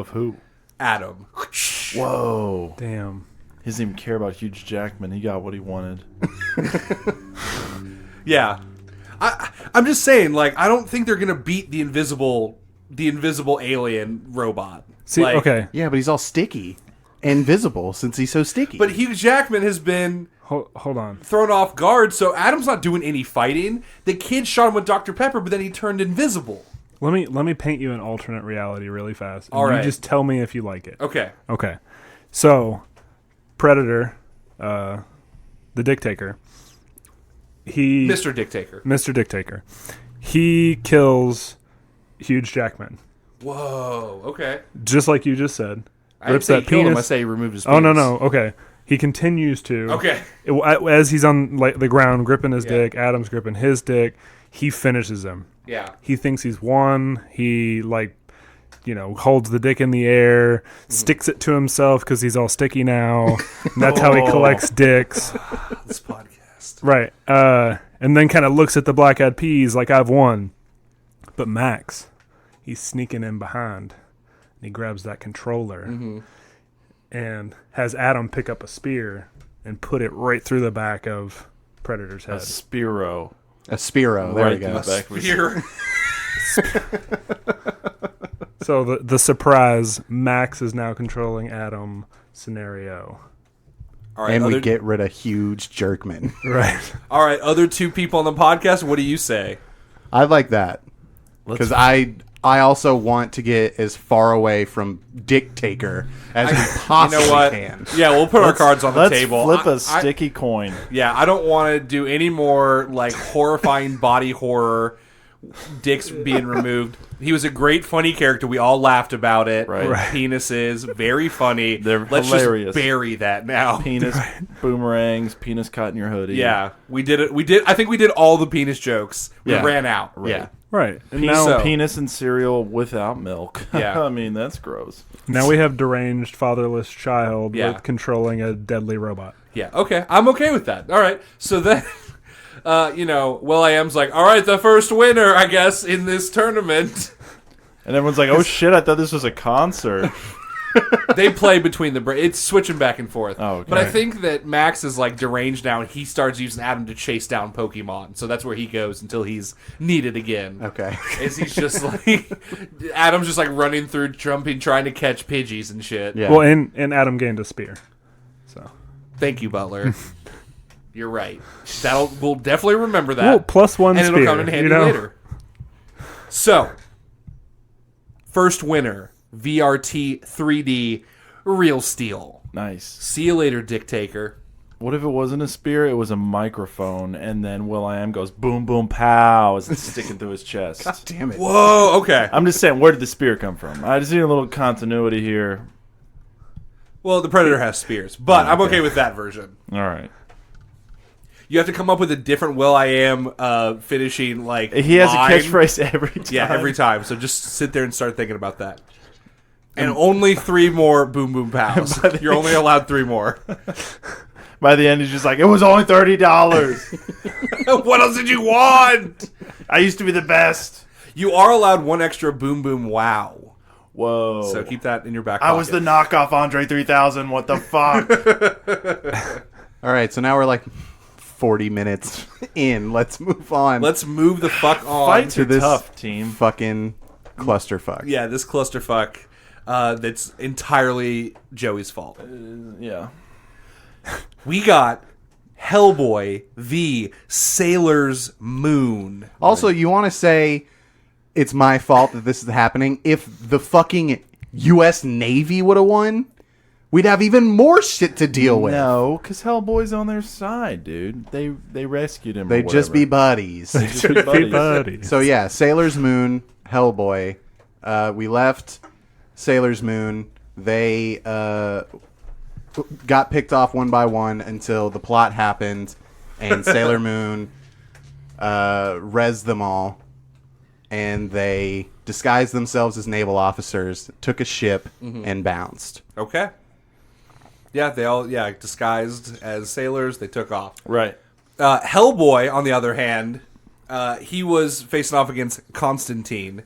who? Adam. Whoa. Damn. He doesn't even care about Hugh Jackman. He got what he wanted. Yeah. I'm just saying, like, I don't think they're gonna beat the invisible alien robot. See, Like, okay. Yeah, but he's all sticky and visible since he's so sticky. But Hugh Jackman has been Hold on. thrown off guard, so Adam's not doing any fighting. The kid shot him with Dr. Pepper, but then he turned invisible. Let me paint you an alternate reality really fast. And All right. You just tell me if you like it. Okay. Okay. So, Predator, the Dictator, Mr. Dictator. Mr. Dictator, he kills Hugh Jackman, Whoa, okay. just like you just said. I didn't say he killed him, I say he removed his penis. Oh, no. Okay. He continues to. Okay. As he's on like the ground gripping his dick, Adam's gripping his dick, he finishes him. Yeah. He thinks he's won. He, holds the dick in the air, sticks it to himself because he's all sticky now. And that's how he collects dicks. This podcast. Right. And then kind of looks at the black eyed peas like, I've won. But Max, he's sneaking in behind. And he grabs that controller and has Adam pick up a spear and put it right through the back of Predator's head. A Spiro. a Spiro. There Right we go. through the back of his- Here. So the surprise, Max is now controlling Adam scenario. All right, And we other, get rid of huge Jerkman. Right. all right, other two people on the podcast, what do you say? I like that. Because I also want to get as far away from Dictator as we possibly You know what? can. Yeah, we'll put our cards on the Let's table. flip I- a sticky coin. Yeah, I don't want to do any more like horrifying body horror, dicks being removed. He was a great, funny character. We all laughed about it. Right. Penises, very funny. They're Let's hilarious. just bury that now. Penis boomerangs, penis caught in your hoodie. Yeah, we did it. I think we did all the penis jokes. We Yeah. ran out. Right. Yeah. Right. And Now So- penis and cereal without milk. Yeah. I mean, that's gross. now we have deranged fatherless child Yeah. with controlling a deadly robot. Yeah. Okay. I'm okay with that. All right. So then, Will.i.am's like, all right, the first winner, I guess, in this tournament. And everyone's like, oh shit, I thought this was a concert. They play between it's switching back and forth. Oh, okay. But I think that Max is like deranged now, and he starts using Adam to chase down Pokemon. So that's where he goes until he's needed again. Okay. Is he's just like Adam's just like running through, jumping, trying to catch Pidgeys and shit. Yeah. Well, and Adam gained a spear. So Thank you, Butler. You're right. We'll definitely remember that. well, plus one and spear. it'll come in handy later. So, first winner, VRT 3D Real Steel. Nice. See you later, Dictator. What if it wasn't a spear? It was a microphone, and then Will.i.am goes boom, boom, pow as it's sticking through his chest. God damn it. Whoa, okay. I'm just saying, where did the spear come from? I just need a little continuity here. Well, the Predator has spears, but I'm okay with that version. All right. You have to come up with a different Will.i.am finishing, like, He has line. a catchphrase every time. Yeah, every time. So just sit there and start thinking about that. And only 3 more boom boom pows. You're only allowed 3 more. By the end, he's just like, it was only $30. What else did you want? I used to be the best. You are allowed 1 extra boom boom wow. Whoa. So keep that in your back I pocket. was the knockoff Andre 3000. What the fuck? All right, so now we're like 40 minutes in. Let's move on. Let's move the fuck on. Fights to are this tough, team. fucking clusterfuck. Yeah, this clusterfuck that's entirely Joey's fault. Yeah. We got Hellboy v. Sailor's Moon. Also, you want to say it's my fault that this is happening? If the fucking U.S. Navy would have won, we'd have even more shit to deal with. No, because Hellboy's on their side, dude. They rescued him. They'd just be buddies. Just be buddies. buddies. So yeah, Sailor's Moon, Hellboy. We left Sailor's Moon. They got picked off one by one until the plot happened, and Sailor Moon rezzed them all, and they disguised themselves as naval officers, took a ship, and bounced. Okay. Yeah, they all disguised as sailors. They took off. Right. Hellboy, on the other hand, he was facing off against Constantine.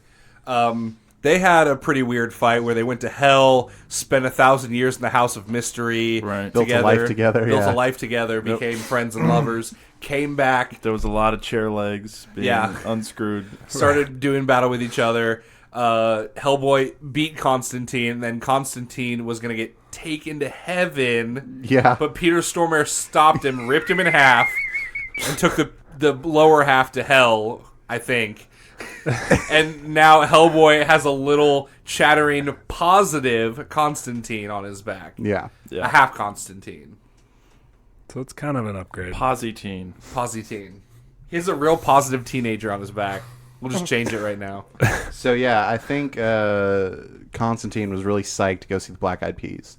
They had a pretty weird fight where they went to hell, spent 1,000 years in the House of Mystery, Right. Built a life together, built yeah. a life together, became friends and lovers, came back, There was a lot of chair legs being unscrewed. started doing battle with each other. Hellboy beat Constantine, and then Constantine was going to get taken to heaven. Yeah. But Peter Stormare stopped him, ripped him in half, and took the lower half to hell, I think. And now Hellboy has a little chattering positive Constantine on his back. Yeah. A half Constantine. So it's kind of an upgrade. Positine. Positine. He has a real positive teenager on his back. We'll just change it right now. So yeah, I think Constantine was really psyched to go see the Black Eyed Peas.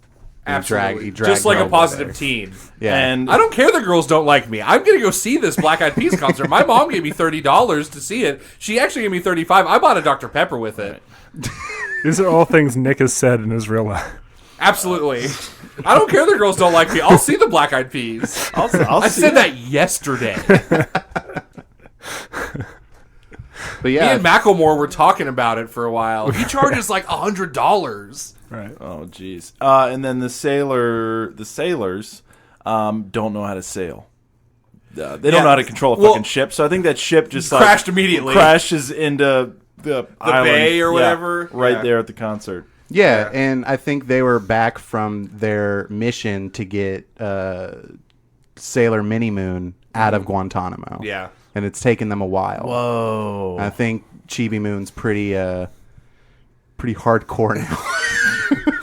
Absolutely. He dragged Just like a Hellboy positive there. teen. Yeah. And I don't care the girls don't like me. I'm going to go see this Black Eyed Peas concert. My mom gave me $30 to see it. She actually gave me $35. I bought a Dr. Pepper with it. These are all things Nick has said in his real life. Absolutely. I don't care the girls don't like me. I'll see the Black Eyed Peas. I'll I see said that yesterday. But Me yeah, and Macklemore were talking about it for a while. He charges like $100. Right. Oh, jeez. And then the sailors don't know how to sail. They don't know how to control a fucking ship. So I think that ship just Crashed immediately. crashes into the island. bay or Yeah, whatever. right Yeah. there at the concert. yeah, and I think they were back from their mission to get Sailor Mini Moon out of Guantanamo. Yeah. And it's taken them a while. Whoa. I think Chibi Moon's pretty hardcore now.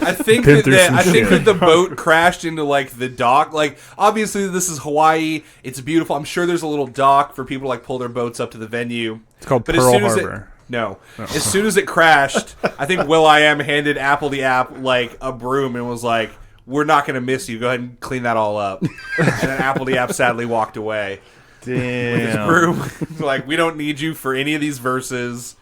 I think Been that through some shit. the boat crashed into like the dock. Like obviously this is Hawaii. It's beautiful. I'm sure there's a little dock for people to like pull their boats up to the venue. It's called But Pearl as soon as Harbor. as soon as it crashed, I think Will.i.am handed Apple the app like a broom and was like, "We're not going to miss you. Go ahead and clean that all up." And then Apple the app sadly walked away. Damn. Broom. Like, we don't need you for any of these verses.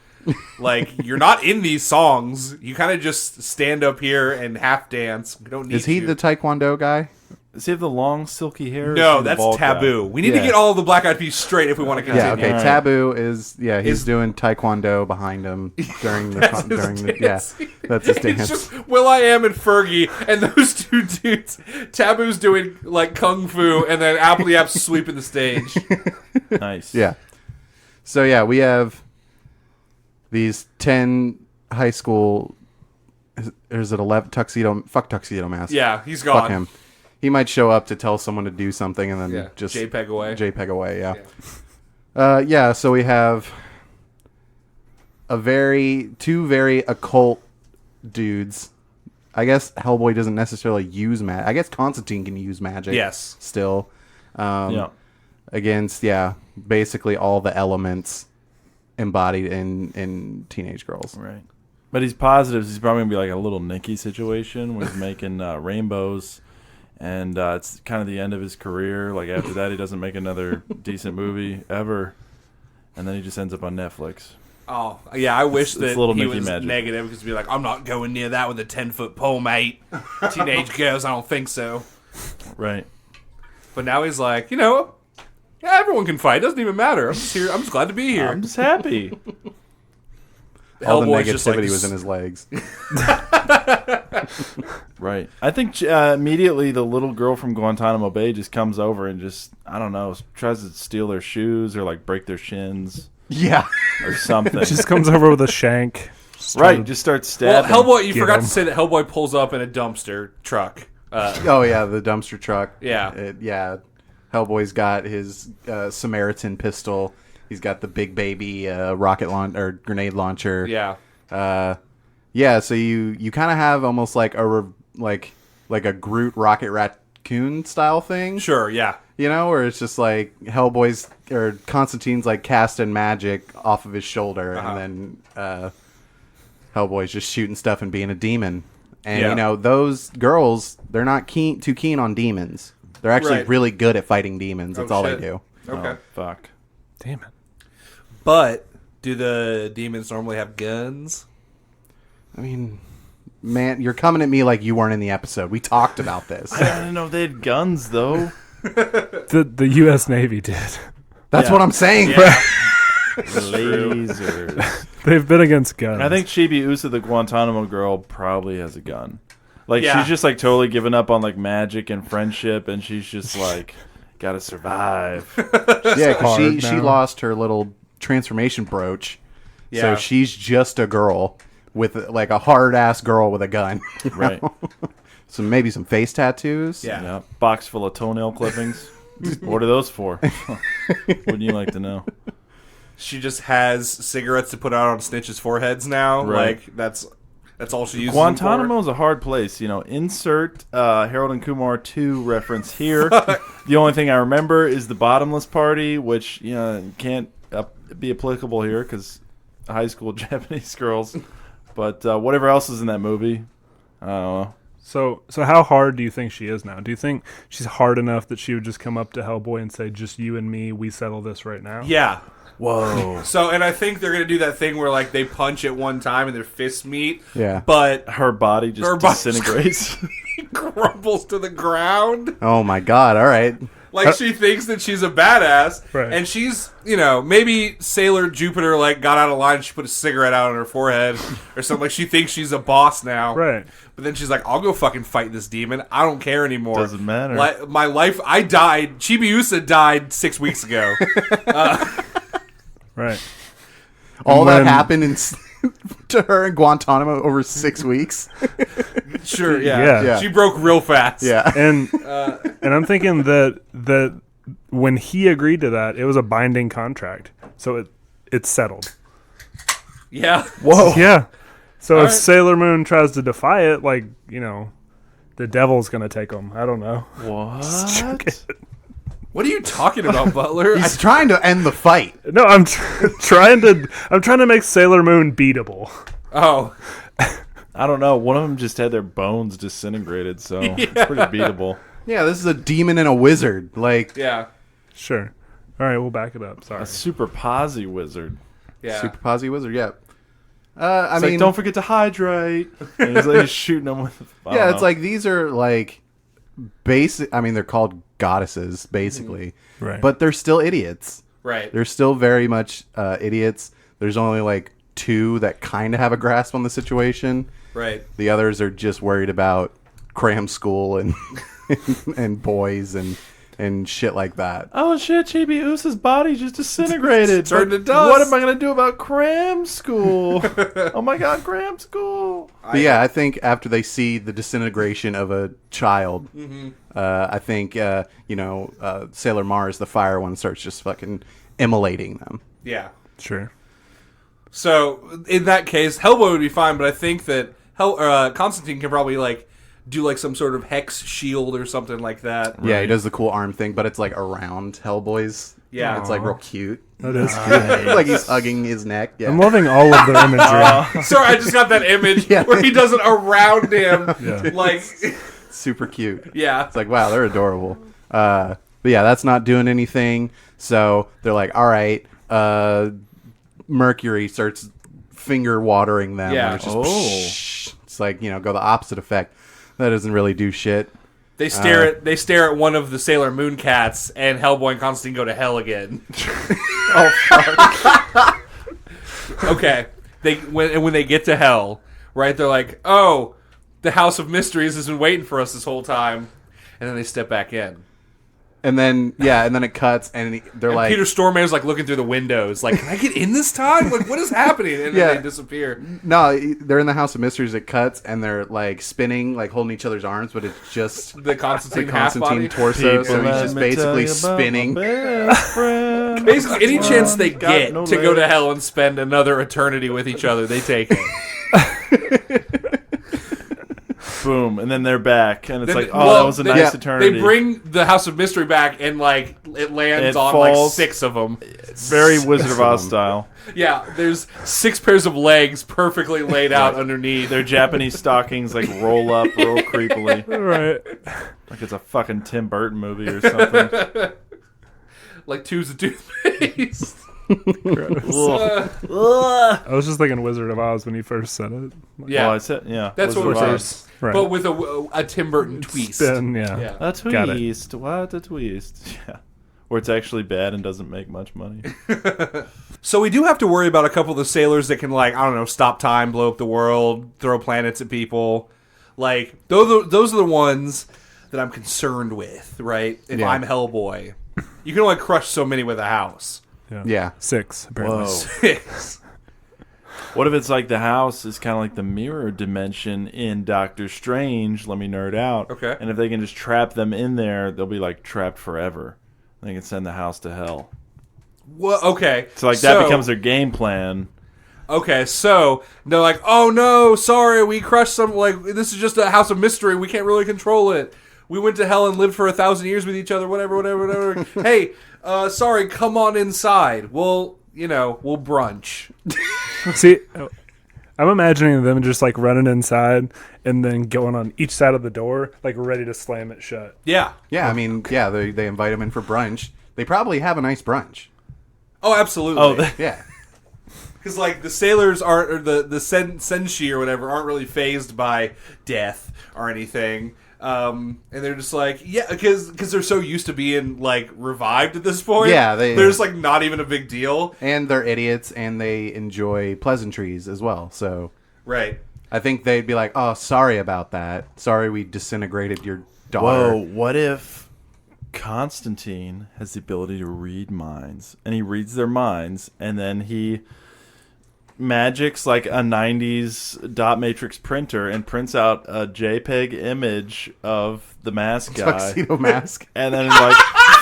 Like, you're not in these songs. You kind of just stand up here and half dance. We don't need Is he you. the Taekwondo guy? Does he have the long, silky hair? or is No, he the that's bald guy? Taboo. We need to Yeah. get all of the Black Eyed Peas straight if we want to continue. Yeah, okay. Alright. Taboo is he's Is- doing Taekwondo behind him during the That's his during the dance. that's his It's dance. just Will.i.am and Fergie, and those two dudes. Taboo's doing, like, kung fu, and then Apple the App's sweeping the stage. Nice. Yeah. So yeah, we have these 10 high school. Is it 11 tuxedo? Fuck tuxedo mask. Yeah, he's gone. Fuck him. He might show up to tell someone to do something and then Yeah, just JPEG away. JPEG away. Yeah. Yeah. So we have two very occult dudes. I guess Hellboy doesn't necessarily use magic. I guess Constantine can use magic. Yes. Still. Yeah. Against basically all the elements embodied in teenage girls. Right. But he's positive. He's probably going to be like a little Nicky situation where he's making rainbows. And it's kind of the end of his career. Like, after that, he doesn't make another decent movie ever. And then he just ends up on Netflix. Oh, yeah, I wish It's that little he Mickey was magic. negative because he'd be like, I'm not going near that with a 10-foot pole, mate. Teenage girls, I don't think so. Right. But now he's like, yeah, everyone can fight. It doesn't even matter. I'm just here. I'm just glad to be here. I'm just happy. All the Hellboy's just like, negativity was in his legs. Right. I think immediately the little girl from Guantanamo Bay just comes over and just, I don't know, tries to steal their shoes or like break their shins Yeah. or something. Just comes over with a shank. right. Just starts Well, stabbing. Hellboy, you Get forgot him. to say that Hellboy pulls up in a dumpster truck. Oh yeah, the dumpster truck. Yeah. Hellboy's got his Samaritan pistol. He's got the big baby rocket or grenade launcher. Yeah. Yeah. So you kind of have almost like like a Groot Rocket Raccoon style thing. Sure, yeah. You know, where it's just like Hellboy's or Constantine's like casting magic off of his shoulder, and then Hellboy's just shooting stuff and being a demon. And Yeah. those girls, they're not too keen on demons. They're actually Right. really good at fighting demons. That's all shit. they do. Okay. Oh, fuck. Damn it. But do the demons normally have guns? I mean, man, you're coming at me like you weren't in the episode. We talked about this. I don't know if they had guns, though. The U.S. Navy did. That's Yeah. what I'm saying. Yeah. Lasers. They've been against guns. I think Chibi Usa, the Guantanamo girl, probably has a gun. Like, Yeah. she's just, like, totally given up on, like, magic and friendship, and she's just, like, gotta survive. Yeah, because hard she now. lost her little transformation brooch. Yeah. So she's just a girl with like a hard ass girl with a gun. Right. So maybe some face tattoos. Yeah. Yeah. Box full of toenail clippings. What are those for? Wouldn't you like to know? She just has cigarettes to put out on snitches' foreheads now. Right. Like that's all she uses. Guantanamo is a hard place. You know, insert Harold and Kumar 2 reference here. The only thing I remember is the bottomless party, which, you know, can't be applicable here because high school Japanese girls. But whatever else is in that movie, I don't know. So how hard do you think she is now? Do you think she's hard enough that she would just come up to Hellboy and say, just you and me, we settle this right now? Yeah. Whoa. So, and I think they're gonna do that thing where like they punch at one time and their fists meet. Yeah. But Her body just Her body- disintegrates. crumbles to the ground. Oh my god! All right. Like she thinks that she's a badass, Right. and she's, you know, maybe Sailor Jupiter like got out of line. And she put a cigarette out on her forehead or something. Like she thinks she's a boss now, Right. But then she's like, "I'll go fucking fight this demon. I don't care anymore. Doesn't matter. My life. I died. Chibiusa died 6 weeks ago. Right. All that when- happened to her in Guantanamo over 6 weeks. Sure, yeah. Yeah. She broke real fast. Yeah. And I'm thinking that when he agreed to that, it was a binding contract. So it's settled. yeah. Whoa. Yeah. So if right. Sailor Moon tries to defy it, like, you know, the devil's going to take him. I don't know. What? What are you talking about, Butler? He's trying to end the fight. No, I'm trying to make Sailor Moon beatable. Oh, I don't know. One of them just had their bones disintegrated, so it's pretty beatable. Yeah, this is a demon and a wizard. Like, yeah, Sure. All right, we'll back it up. Sorry. A super posi wizard. yeah. super posi wizard. Yeah. I It's mean, like, don't forget to hydrate. And he's like shooting them with. I don't yeah, know. it's like these are like basic. I mean, they're called goddesses, basically, Right. but they're still idiots. Right. They're still very much idiots. There's only like two that kind of have a grasp on the situation. Right. The others are just worried about cram school and and boys and shit like that. Oh shit, Chibi Usa's body just disintegrated. Turned But to dust. What am I gonna do about cram school? Oh my god, cram school. But yeah, I think after they see the disintegration of a child, I think Sailor Mars, the fire one, starts just fucking immolating them. Yeah. Sure. So in that case, Hellboy would be fine, but I think that Constantine can probably like do like some sort of hex shield or something like that. Yeah, he does the cool arm thing, but it's like around Hellboy's. Yeah. It's like real cute. That is good. Like he's hugging his neck. Yeah. I'm loving all of their imagery. Sorry, I just got that image Yeah. where he does it around him. Yeah. Like, Super cute. yeah. It's like, wow, they're adorable. But yeah, that's not doing anything. So they're like, all right, Mercury starts finger watering them. Yeah. And it's just, Oh. psh. It's like, go the opposite effect. That doesn't really do shit. They stare at one of the Sailor Moon cats, and Hellboy and Constantine go to hell again. Oh fuck. Okay. When they get to hell, right? They're like, "Oh, the House of Mysteries has been waiting for us this whole time," and then they step back in. And then it cuts, and they're And like, Peter Stormare's like looking through the windows, like, "Can I get in this time? Like, what is happening?" And Yeah. then they disappear. no, they're in the House of Mysteries. It cuts, and they're like spinning, like holding each other's arms, but it's just The Constantine the half body. Constantine torso. So he's Let just me basically tell you about spinning. my best friend. Basically, any chance they Got get no to go to legs. hell and spend another eternity with each other, they take it. Boom, and then they're back, and it's Then- like, oh, well, that was a they- nice yeah, eternity. They bring the House of Mystery back, and like it lands It on like falls. 6 of them. very Wizard of Oz them. style. Yeah, there's 6 pairs of legs perfectly laid out underneath. Their Japanese stockings like roll up real creepily, All right. like it's a fucking Tim Burton movie or something. Like tubes of toothpaste. I was just thinking Wizard of Oz when he first said it. Yeah, Well, I said, yeah. that's what Wizard we're of saying. Oz. Right. But with a Tim Burton twist. Spin, yeah. Yeah. A Got it. twist. What a twist. Yeah. Where it's actually bad and doesn't make much money. So we do have to worry about a couple of the sailors that can, like, I don't know, stop time, blow up the world, throw planets at people. Like, those are the ones that I'm concerned with, right? If Yeah. I'm Hellboy. You can only crush so many with a house. Yeah. 6, apparently. Whoa. What if it's like the house is kind of like the mirror dimension in Doctor Strange? Let me nerd out. Okay. And if they can just trap them in there, they'll be like trapped forever. They can send the house to hell. Well, okay. So like that becomes their game plan. Okay, so they're like, oh no, sorry, we crushed some, like, this is just a house of mystery. We can't really control it. We went to hell and lived for 1,000 years with each other, whatever. Hey, sorry, come on inside. We'll brunch. See, I'm imagining them just like running inside and then going on each side of the door, like ready to slam it shut. Yeah. Yeah, I mean, yeah, they invite him in for brunch. They probably have a nice brunch. Oh, absolutely. Oh, Yeah. Because, like, the sailors aren't, or the senshi or whatever, aren't really phased by death or anything. And they're just like, yeah, because they're so used to being, like, revived at this point. Yeah, they're just, like, not even a big deal. And they're idiots, and they enjoy pleasantries as well. So Right. I think they'd be like, oh, sorry about that. Sorry we disintegrated your daughter. Whoa, what if Constantine has the ability to read minds, and he reads their minds, and then he magics like a 90s dot matrix printer and prints out a JPEG image of the mask guy, Tuxedo mask. and then like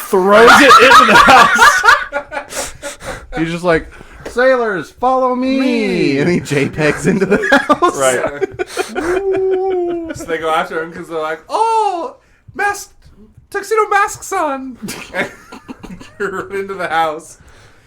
throws it into the house. He's just like, sailors, follow me. And he JPEGs into the house. Right. So they go after him because they're like, oh, tuxedo masks on. And run into the house.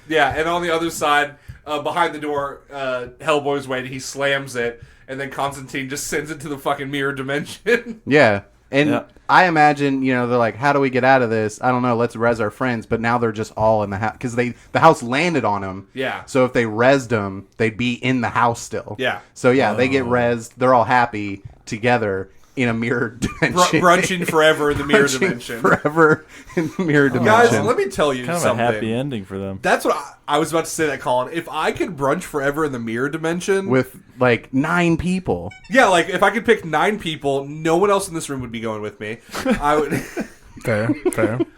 Yeah, and on the other side, behind the door, Hellboy's waiting. He slams it, and then Constantine just sends it to the fucking mirror dimension. Yeah. And Yeah. I imagine, they're like, how do we get out of this? I don't know. Let's res our friends. But now they're just all in the house. Because the house landed on them. Yeah. So if they resed them, they'd be in the house still. Yeah. So yeah, they get resed. They're all happy together in a mirror dimension. Brunching forever in the mirror Brunching dimension. Forever in the mirror Guys, dimension. let me tell you Kind of something. a happy ending for them. That's what I was about to say that, Colin. If I could brunch forever in the mirror dimension... With like 9 people. Yeah, like, if I could pick 9 people, no one else in this room would be going with me. I would... Fair.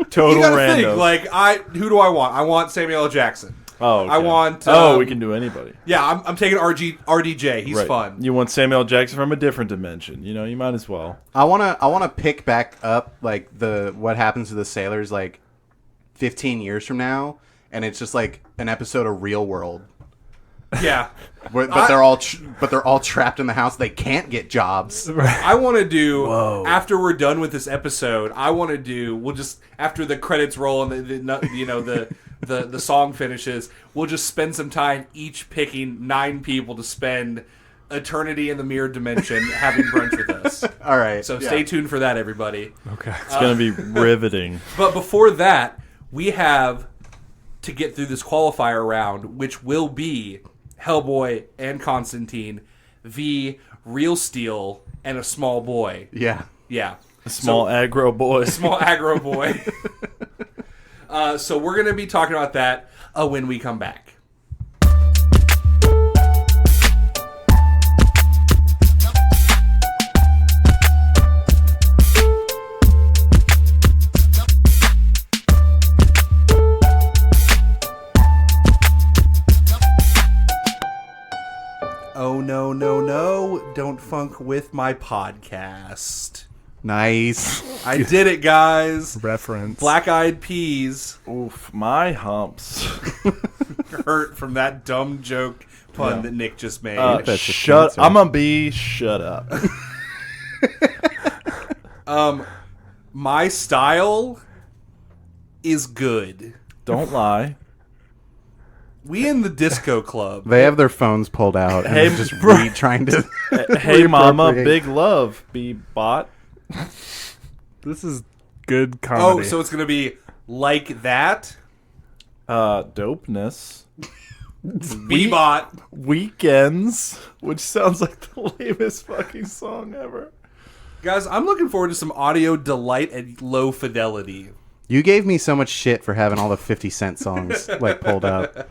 Total you gotta random. think, like, who do I want? I want Samuel L. Jackson. Oh, okay. I want... we can do anybody. Yeah, I'm taking RDJ. He's Right. fun. You want Samuel Jackson from a different dimension. You might as well. I wanna pick back up like what happens to the sailors like 15 years from now, and it's just like an episode of Real World. Yeah. But they're all trapped in the house. They can't get jobs. I want to do, Whoa. after we're done with this episode, we'll just, after the credits roll and the song finishes, we'll just spend some time each picking 9 people to spend eternity in the mirror dimension having brunch with us. All right. So stay tuned for that, everybody. Okay. It's going to be riveting. But before that, we have to get through this qualifier round, which will be Hellboy and Constantine v. Real Steel and a small boy. Yeah. Yeah. A small aggro boy. Small aggro boy. So we're going to be talking about that when we come back. Oh, no. Don't funk with my podcast. Nice. I did it, guys. Reference. Black Eyed Peas Oof, my humps. hurt from that dumb joke pun that Nick just made. Shut up. Shut up. My style is good. Don't lie. We in the disco club. They have their phones pulled out and Hey, they're just bro. trying to. Hey, mama, Reappropriate. big love, be bot. This is good Oh, comedy. so it's going to be like that? Dopeness. Bebot. Weekends, which sounds like the lamest fucking song ever. Guys, I'm looking forward to some audio delight at low fidelity. You gave me so much shit for having all the 50 Cent songs like pulled up.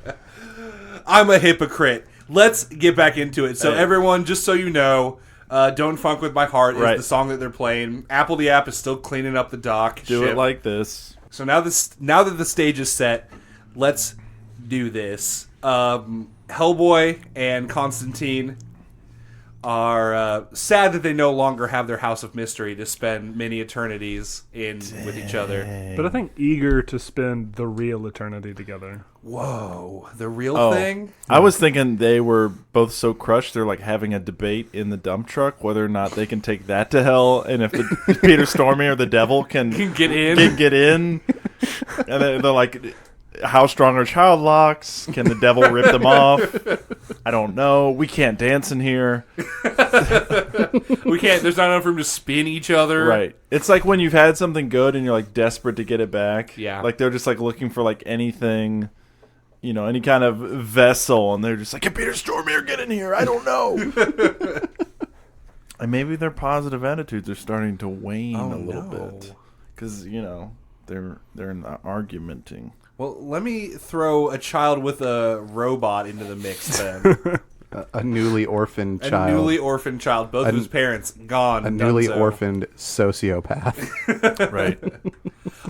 I'm a hypocrite. Let's get back into it. So everyone, just so you know, Don't Funk With My Heart is the song that they're playing. Apple the App is still cleaning up the dock. Do it like this. So now that the stage is set, let's do this. Hellboy and Constantine are sad that they no longer have their House of Mystery to spend many eternities in with each other. But I think eager to spend the real eternity together. Whoa, the real thing? I was thinking they were both so crushed they're like having a debate in the dump truck whether or not they can take that to hell, and if Peter Stormy or the devil can get in. Get in. And they're like, how strong are child locks? Can the devil rip them off? I don't know. We can't dance in here. We can't. There's not enough room to spin each other. Right. It's like when you've had something good and you're like desperate to get it back. Yeah. Like they're just like looking for like anything, you know, any kind of vessel, and they're just like, can Peter Stormare get in here? I don't know. And maybe their positive attitudes are starting to wane a little bit. Because, you know, they're argumenting. Well, let me throw a child with a robot into the mix then. A newly orphaned child. A newly orphaned child, both of his parents gone. A newly orphaned sociopath. Right.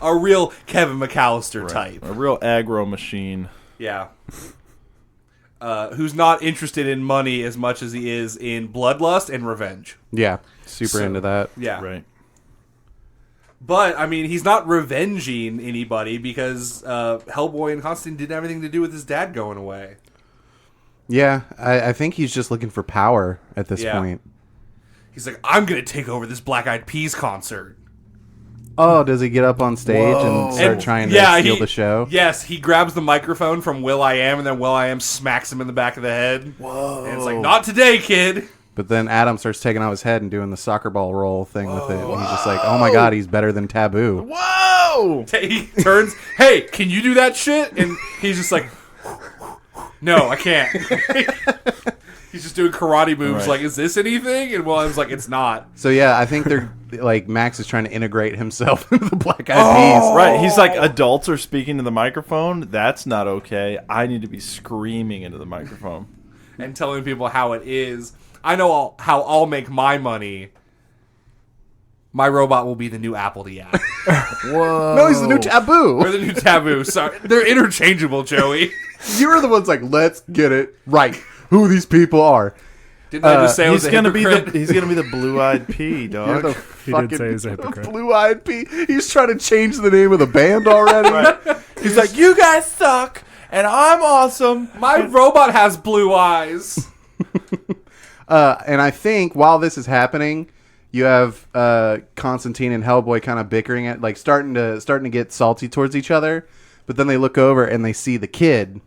A real Kevin McAllister type. A real aggro machine. Yeah. Who's not interested in money as much as he is in bloodlust and revenge. Yeah, super into that. Yeah. Right. But, I mean, he's not revenging anybody because Hellboy and Constantine didn't have anything to do with his dad going away. Yeah, I think he's just looking for power at this point. He's like, I'm going to take over this Black Eyed Peas concert. Oh, does he get up on stage and start trying to steal the show? Yes, he grabs the microphone from Will.i.am, and then Will.i.am smacks him in the back of the head. Whoa. And it's like, not today, kid. But then Adam starts taking out his head and doing the soccer ball roll thing with it. And he's just like, oh my god, he's better than Taboo. Whoa! He turns, hey, can you do that shit? And he's just like, no, I can't. He's just doing karate moves like, is this anything? And William's like, it's not. So yeah, I think they're like, Max is trying to integrate himself into the Black Eyed Peas. Right, he's like, adults are speaking to the microphone. That's not okay. I need to be screaming into the microphone. And telling people how it is. I know how I'll make my money. My robot will be the new Apple the App. Whoa. No, he's the new Taboo. Or the new Taboo. Sorry. They're interchangeable, Joey. You were the ones like, let's get it right. Who these people are. Didn't I just say I was he's a gonna hypocrite? he's gonna be the blue-eyed pea, dog. You're the He did say he's a hypocrite. Blue-eyed Pea. He's trying to change the name of the band already. He's like, you guys suck, and I'm awesome. My robot has blue eyes. And I think while this is happening, you have Constantine and Hellboy kind of bickering at, like starting to get salty towards each other. But then they look over and they see the kid,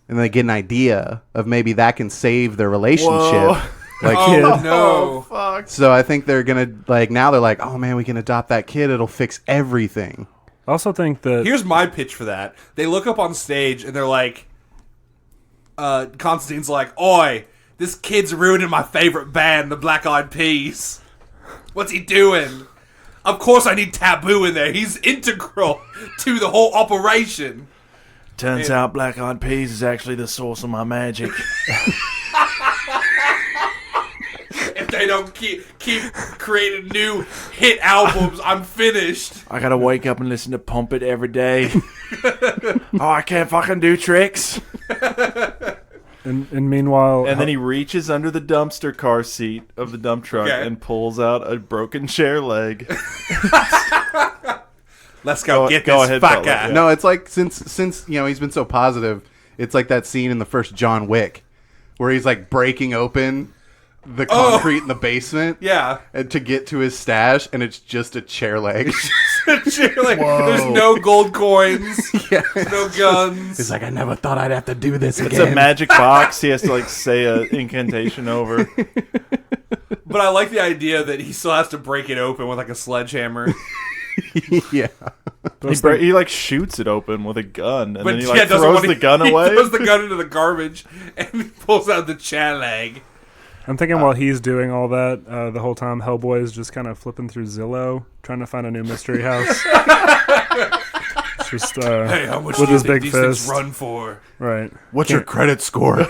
and they get an idea of maybe that can save their relationship. Whoa. Like, Oh, no. Fuck. so I think they're gonna now they're like, oh man, we can adopt that kid. It'll fix everything. I also think that Here's my pitch for that. They look up on stage and they're like, Constantine's like, oi, this kid's ruining my favorite band, the Black Eyed Peas. What's he doing? Of course I need Taboo in there. He's integral to the whole operation. Turns out Black Eyed Peas is actually the source of my magic. If they don't keep creating new hit albums, I'm finished. I gotta wake up and listen to Pump It every day. Oh, I can't fucking do tricks. and meanwhile, And then he reaches under the dumpster car seat of the dump truck and pulls out a broken chair leg. Let's go get go this ahead, fucker. fella. Yeah. No, it's like since he's been so positive, it's like that scene in the first John Wick where he's like breaking open the concrete in the basement, and to get to his stash, and it's just a chair leg. There's no gold coins, no guns. He's like, I never thought I'd have to do this It's again. a magic box. He has to like say an incantation over. But I like the idea that he still has to break it open with like a sledgehammer. Yeah. He like shoots it open with a gun, and then he like doesn't throws wanna- the gun he away. throws the gun into the garbage and he pulls out the chalag. I'm thinking while he's doing all that, the whole time Hellboy is just kind of flipping through Zillow, trying to find a new mystery house. Just Hey, how much with do you his think big these things fist. run for? Right. What's your credit score?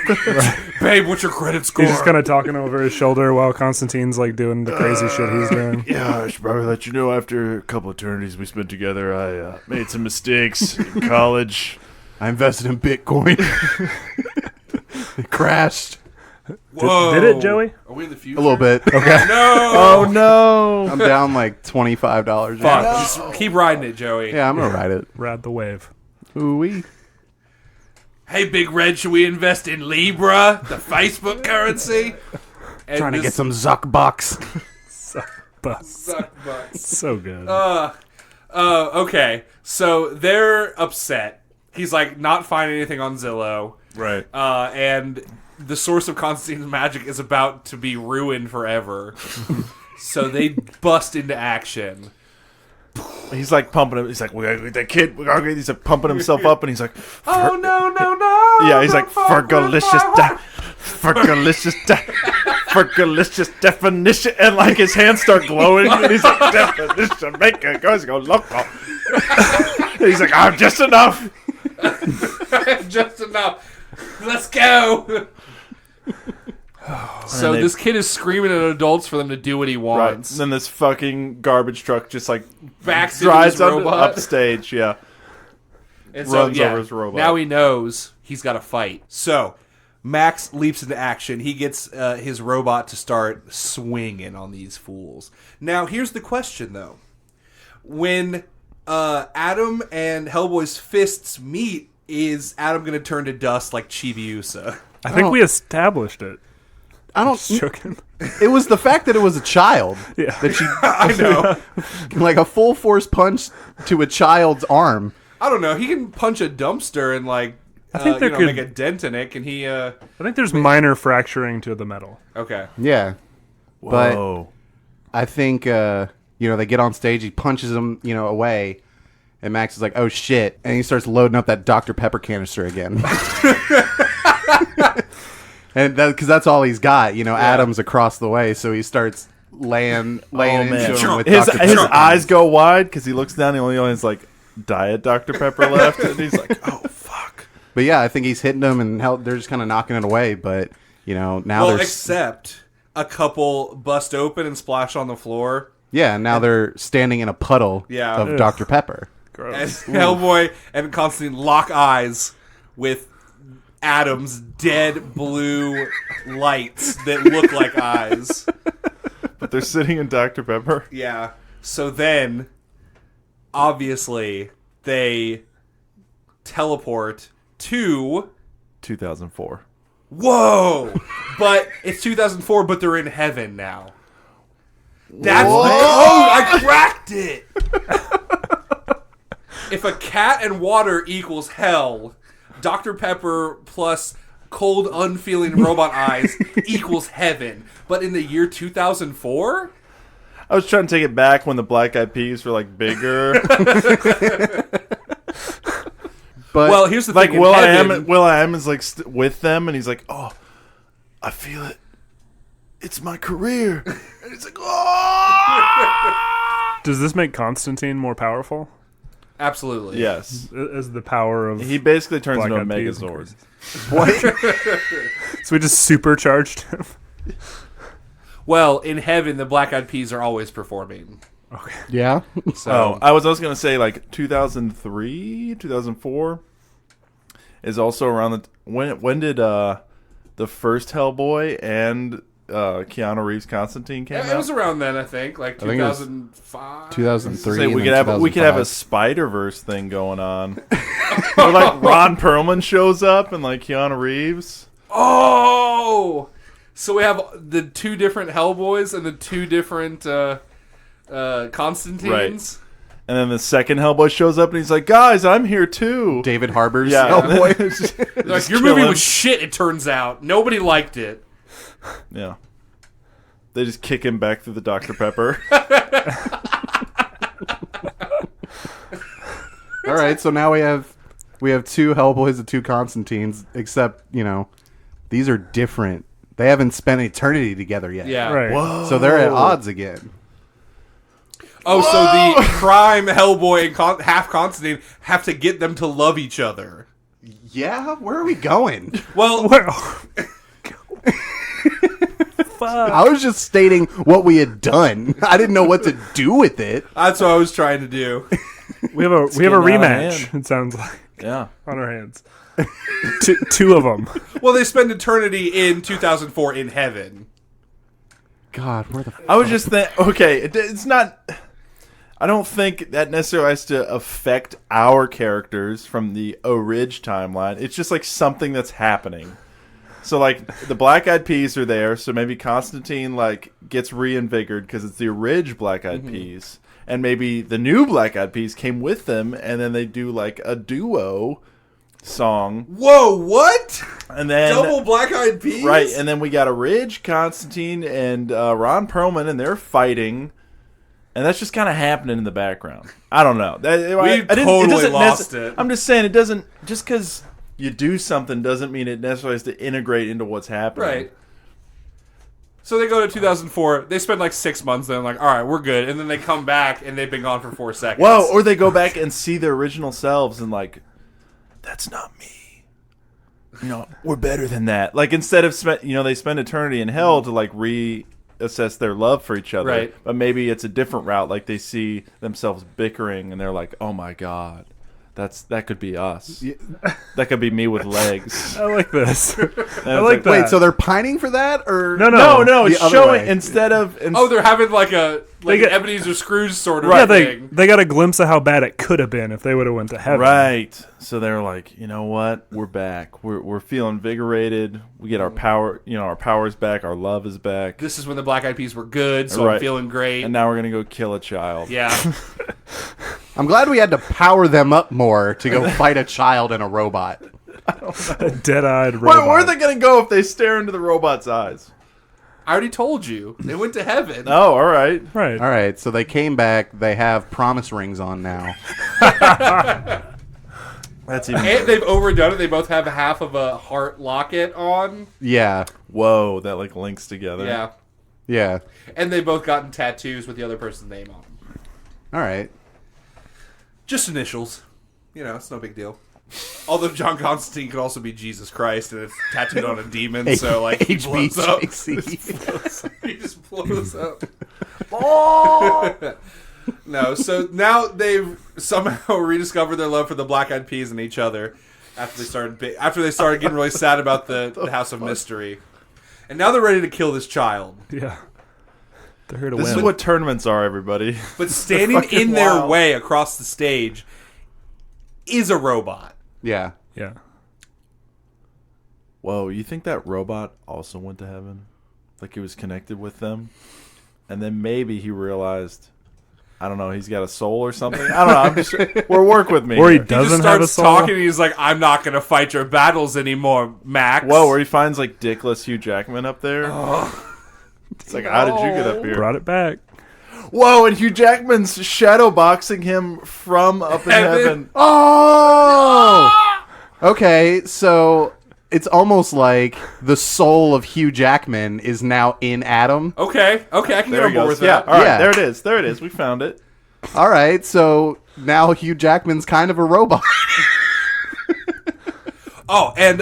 Babe, what's your credit score? He's just kind of talking over his shoulder while Constantine's like doing the crazy shit he's doing. Yeah, I should probably let you know. After a couple eternities we spent together, I made some mistakes in college. I invested in Bitcoin. It crashed Whoa. Did it, Joey? Are we in the future? a little bit. Okay. No! Oh no! I'm down like $25. Fuck. Just keep riding it, Joey. Yeah, I'm gonna ride it. Ride the wave. Ooh-wee. Hey, Big Red, should we invest in Libra, the Facebook currency? And Trying to get some Zuck bucks. Suck bucks. So good. Okay, so they're upset. He's like not finding anything on Zillow. Right. And the source of Constantine's magic is about to be ruined forever. So they bust into action. He's like pumping him. He's like, we gotta get that kid. We gotta get. He's like pumping himself up, and he's like, Oh no, no, no! yeah. He's like, Fergalicious, Fergalicious definition, and like his hands start glowing, and he's like, definition, make it go loco. He's like, I'm just enough. Just enough. Let's go. So they- this kid is screaming at adults for them to do what he Right. wants. And then this fucking garbage truck just like Backs into drives his up robot. upstage. Yeah. And runs over his robot. Now he knows he's got to fight. So Max leaps into action. He gets his robot to start swinging on these fools. Now here's the question, though: when Adam and Hellboy's fists meet, is Adam going to turn to dust like Chibiusa? I think we established it. I don't. Shooken. It was the fact that it was a child. Yeah. That she I know. like a full force punch to a child's arm. I don't know. He can punch a dumpster and like I think there could- make a dent in it. Can he? I think there's minor fracturing to the metal. Okay. Yeah. Whoa. I think they get on stage. He punches him away, and Max is like, "Oh shit!" And he starts loading up that Dr. Pepper canister again. And because that's all he's got, Adam's across the way, so he starts laying into him with His Dr. his Pepper. eyes go wide because he looks down and he only has like Diet Dr. Pepper left, and he's like, oh fuck. But yeah, I think he's hitting them, and they're just kind of knocking it away. But now Well, they're except a couple bust open and splash on the floor. now they're standing in a puddle Yeah. of Ugh. Dr. Pepper. Gross. And Hellboy and Constantine lock eyes with Adam's dead blue lights that look like eyes. But they're sitting in Dr. Pepper. Yeah. So then, obviously, they teleport to... 2004. Whoa! But it's 2004, but they're in heaven now. That's the What? code! I cracked it! If a cat and water equals hell, Dr. Pepper plus cold, unfeeling robot eyes equals heaven. But in the year 2004? I was trying to take it back when the Black Eyed Peas were like bigger. But Well, here's the Like thing. Will.i.am is like with them, and he's like, "Oh, I feel it. It's my career." And he's like, "Oh." Does this make Constantine more powerful? Absolutely. Yes, As the power of he basically turns Black into a Eyed Peas Megazord. So we just supercharged him. Well, in heaven, the Black Eyed Peas are always performing. yeah, So Oh, I was gonna say like 2003, 2004 is also around the when did the first Hellboy and Keanu Reeves Constantine came it out? was around then, I think, like think it was 2005. 2003. Say and we then could have a 2005. Spider-Verse thing going on. Where like Ron Perlman shows up and like Keanu Reeves. Oh! So we have the two different Hellboys and the two different Constantines. Right. And then the second Hellboy shows up and he's like, "Guys, I'm here too." David Harbour's Yeah. Hellboy. Like, Just your movie chilling. was shit, it turns out. Nobody liked it. Yeah. They just kick him back through the Dr. Pepper. All right, so now we have two Hellboys and two Constantines, except these are different. They haven't spent eternity together yet. Yeah. Right. Whoa. So they're at odds again. Oh, so the prime Hellboy and half Constantine have to get them to love each other. Yeah, where are we going? Well, Where- Fuck. I was just stating what we had done. I didn't know what to do with it. that's what I was trying to do. We have a getting out of rematch. hand. It sounds like Yeah. on our hands. Two of them. Well, they spend eternity in 2004 in heaven. God, where the I was just thinking, okay, it's not. I don't think that necessarily has to affect our characters from the Orig timeline. It's just like something that's happening. So like the Black Eyed Peas are there, so maybe Constantine like gets reinvigorated because it's the Orig Black Eyed Peas, and maybe the new Black Eyed Peas came with them, and then they do like a duo song, Whoa, what? and then Double Black Eyed Peas? right, and then we got Orig, Constantine, and Ron Perlman, and they're fighting. And that's just kind of happening in the background. I don't know. Totally lost it. I'm just saying it doesn't. Just because you do something doesn't mean it necessarily has to integrate into what's happening. Right. So they go to 2004. They spend like 6 months. Then like, all right, we're good. And then they come back and they've been gone for 4 seconds. Whoa! Or they go back and see their original selves and like, that's not me. We're better than that. Like instead of they spend eternity in hell to like reassess their love for each other. Right. But maybe it's a different route. Like they see themselves bickering and they're like, oh my god. That could be us. That could be me with legs. I like this. I like like that. Wait, so they're pining for that, or No. No, it's The other showing way. instead of. Oh, they're having like a They get- Ebenezer Scrooge sort of Yeah, thing. they got a glimpse of how bad it could have been if they would have went to heaven. Right. So they're like, you know what? We're back. We're feeling invigorated. We get our power. Our power's back. Our love is back. This is when the Black Eyed Peas were good, so I'm Right. feeling great. And now we're gonna go kill a child. Yeah. I'm glad we had to power them up more to go fight a child and a robot. A dead-eyed robot. Where are they gonna go if they stare into the robot's eyes? I already told you. They went to heaven. Oh, all right. Right. All right, so they came back. They have promise rings on now. That's even. And they've overdone it. They both have half of a heart locket on. Yeah, Whoa, that like links together. Yeah. yeah. And they've both gotten tattoos with the other person's name on them. All right. Just initials. It's no big deal. Although John Constantine could also be Jesus Christ, and it's tattooed on a demon, so like he blows up. HBJC. He just blows up. Oh! No, so now they've somehow rediscovered their love for the Black Eyed Peas and each other after they started getting really sad about the House of Mystery, and now they're ready to kill this child. Yeah. They're here to This win. is what tournaments are, everybody. But standing fucking in their wild. way across the stage is a robot. Yeah. Yeah. Whoa, you think that robot also went to heaven? Like he was connected with them? And then maybe he realized, I don't know, he's got a soul or something? I don't know. I'm just work with me. Or he here. He doesn't just have a starts soul. talking. And he's like, "I'm not going to fight your battles anymore, Max." Whoa, where he finds like dickless Hugh Jackman up there. It's like, how did you get up here? Brought it back. Whoa, and Hugh Jackman's shadow boxing him from up in Heaven. heaven. Oh! Okay, so it's almost like the soul of Hugh Jackman is now in Adam. Okay, I can There get on he board goes. with Yeah, that. all right, Yeah. there it is. We found it. All right, so now Hugh Jackman's kind of a robot. Oh, and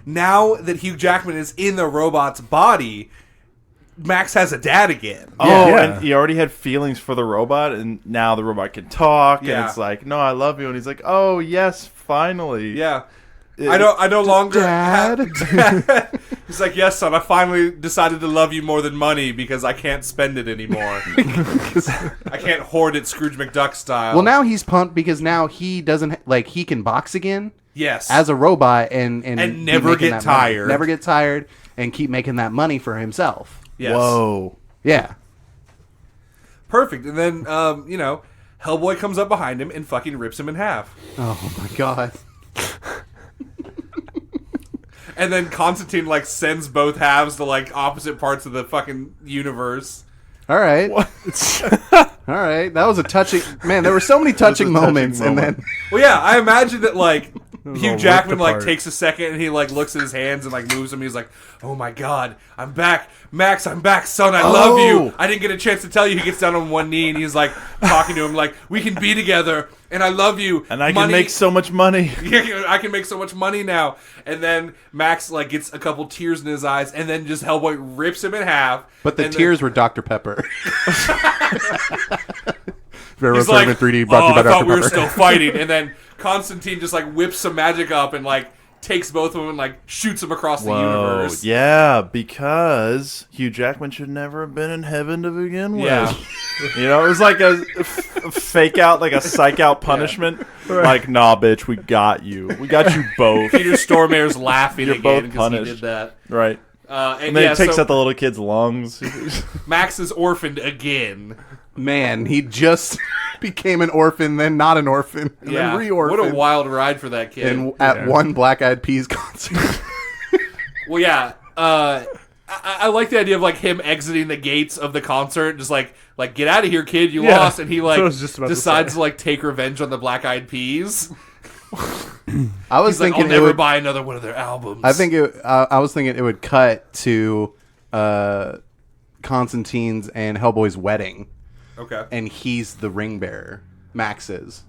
now that Hugh Jackman is in the robot's body, Max has a dad again. Oh, Yeah. and he already had feelings for the robot, and now the robot can talk, Yeah. and it's like, no, I love you, and he's like, oh, yes, finally. Yeah. I no longer Dad? He's like, "Yes, son, I finally decided to love you more than money because I can't spend it anymore. I can't hoard it Scrooge McDuck style." Well, now he's pumped because now he doesn't he can box again yes. as a robot and And keep never making get that money. tired. Never get tired and keep making that money for himself. yes. Whoa. Yeah. Perfect. And then Hellboy comes up behind him and fucking rips him in half. Oh my god. And then Constantine sends both halves to opposite parts of the fucking universe. All right. All right, that was a touching. Man, there were so many touching moments, and then Well, yeah, I imagine that like all Hugh ripped Jackman like apart. takes a second and he like looks at his hands and like moves them. He's like, "Oh my God, I'm back, Max. I'm back, son. I love you. I didn't get a chance to tell you." He gets down on one knee and he's like talking to him like, "We can be together, and I love you, And I Money- can make so much money. I can make so much money now." And then Max like gets a couple tears in his eyes, and then just Hellboy rips him in half. but the and tears were Dr. Pepper. Very He's like, 3D. "Oh, Brought to you I by Dr. thought we were Pepper." still fighting." And then Constantine just like whips some magic up and like takes both of them and like shoots them across the universe. Yeah, because Hugh Jackman should never have been in heaven to begin with. Yeah. You know, it was like a fake out, like a psych out punishment. Like, nah, bitch, we got you. We got you both. Peter Stormare's laughing You're again both because he punished. did that. Right. And And then yeah, he takes so out the little kid's lungs. Max is orphaned again. Man, he just became an orphan, then not an orphan, and Yeah, then re-orphaned. what a wild ride for that kid. And at one Black Eyed Peas concert. Well, yeah, I like the idea of like him exiting the gates of the concert, just like get out of here, kid, you Yeah, lost, and he that's like what I was just about to decides say. to like take revenge on the Black Eyed Peas. I was He's like, thinking "I'll it never would. buy another one of their albums." I think it. I was thinking it would cut to Constantine's and Hellboy's wedding, okay. and he's the ring bearer. Max is,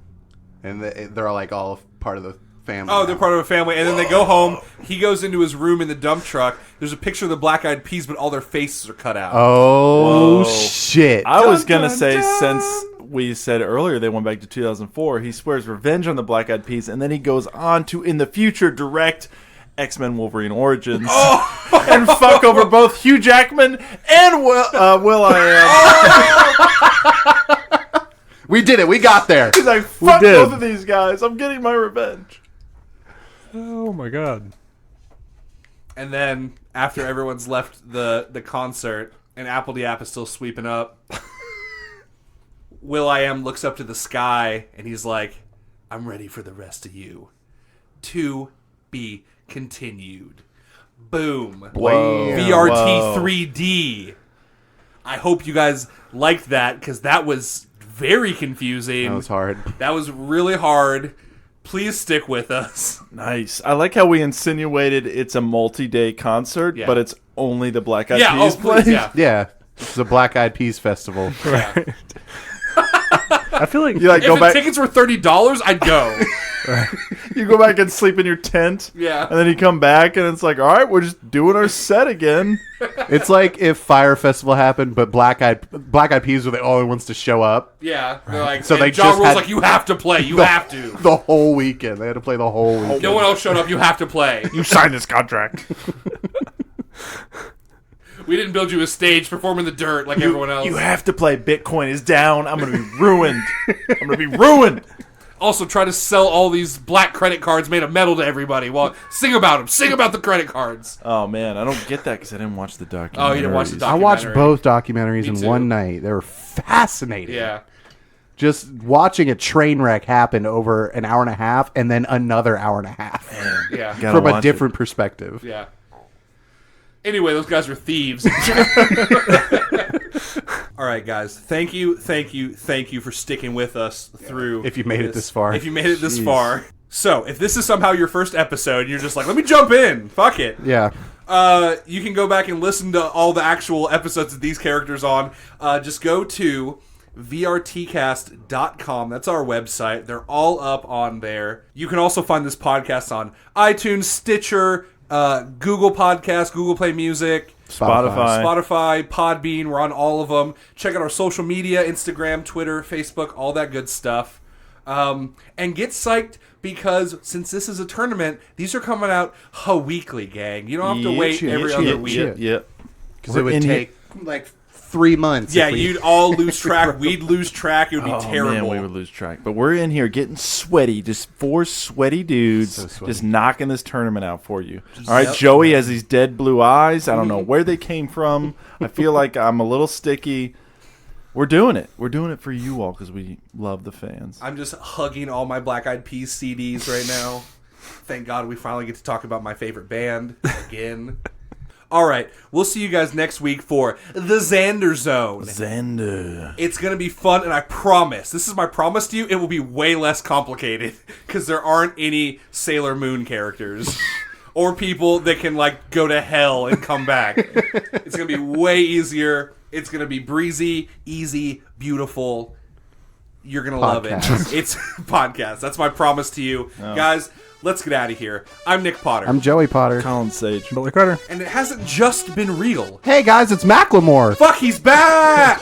and they're like all part of the family. Oh, they're part of a family, and then they go home. He goes into his room in the dump truck. There's a picture of the Black Eyed Peas, but all their faces are cut out. Oh Whoa. shit! I was Dun, going to dun, say, dun. since we said earlier they went back to 2004, he swears revenge on the Black Eyed Peas, and then he goes on to, in the future, direct X-Men Wolverine Origins and fuck over both Hugh Jackman and Will.i.am. We did it. We got there. He's like, fuck did. both of these guys. I'm getting my revenge. Oh my god. And then after everyone's left the concert and Apple the App is still sweeping up, Will.i.am looks up to the sky and he's like, "I'm ready for the rest of you. To be continued." Boom. Whoa. VRT Whoa. 3D. I hope you guys liked that because that was very confusing. That was hard. That was really hard. Please stick with us. Nice. I like how we insinuated it's a multi-day concert, Yeah. but it's only the Black Eyed Yeah, Peas please, playing. yeah. Yeah, it's a Black Eyed Peas festival. I feel like You like If go the back. tickets were $30, I'd go. You go back and sleep in your tent. Yeah. And then you come back and it's like, all right, we're just doing our set again. It's like if Fire Festival happened, but Black Eyed Peas were the only ones to show up Yeah, they're like, So and they John just Rule's had- like, "You have to play. You have to." the whole weekend. They had to play the whole weekend. No one else showed up. You have to play. You signed this contract. We didn't build you a stage. Perform in the dirt like everyone else. You have to play. Bitcoin is down. I'm going to be ruined. I'm going to be ruined. Also, try to sell all these black credit cards made of metal to everybody. Well, sing about them. Sing about the credit cards. Oh, man. I don't get that because I didn't watch the documentary. Oh, you didn't watch the I documentary. watched both documentaries in too. one night. They were fascinating. Yeah. Just watching a train wreck happen over an hour and a half and then another hour and a half Yeah. Gotta from a watch different perspective. Yeah. Anyway, those guys are thieves. All right, guys. Thank you for sticking with us through. If you made it this far. If you made it this Jeez. far. So, if this is somehow your first episode, and you're just like, "Let me jump in. Fuck it." Yeah. You can go back and listen to all the actual episodes of these characters on. Just go to VRTcast.com. That's our website. They're all up on there. You can also find this podcast on iTunes, Stitcher, Google Podcasts, Google Play Music, Spotify, Podbean. We're on all of them. Check out our social media, Instagram, Twitter, Facebook, all that good stuff. And get psyched because since this is a tournament, these are coming out weekly, gang. You don't have to wait every other week. Yeah. Because it would take like 3 months. Yeah, if we- you'd all lose track. We'd lose track. It would be Oh, terrible. man, we would lose track. But we're in here getting sweaty. Just 4 sweaty dudes So sweaty. just knocking this tournament out for you. All right, Joey has these dead blue eyes. I don't know where they came from. I feel like I'm a little sticky. We're doing it. We're doing it for you all because we love the fans. I'm just hugging all my Black Eyed Peas CDs right now. Thank God we finally get to talk about my favorite band again. All right, we'll see you guys next week for the Xander Zone. Xander. It's going to be fun, and I promise, this is my promise to you, it will be way less complicated because there aren't any Sailor Moon characters or people that can, like, go to hell and come back. It's going to be way easier. It's going to be breezy, easy, beautiful. You're going to love it. It's podcast. That's my promise to you. Guys, let's get out of here. I'm Nick Potter. I'm Joey Potter. Colin Sage. Billy Carter. And it hasn't just been real. Hey guys, it's Macklemore. Fuck, he's back!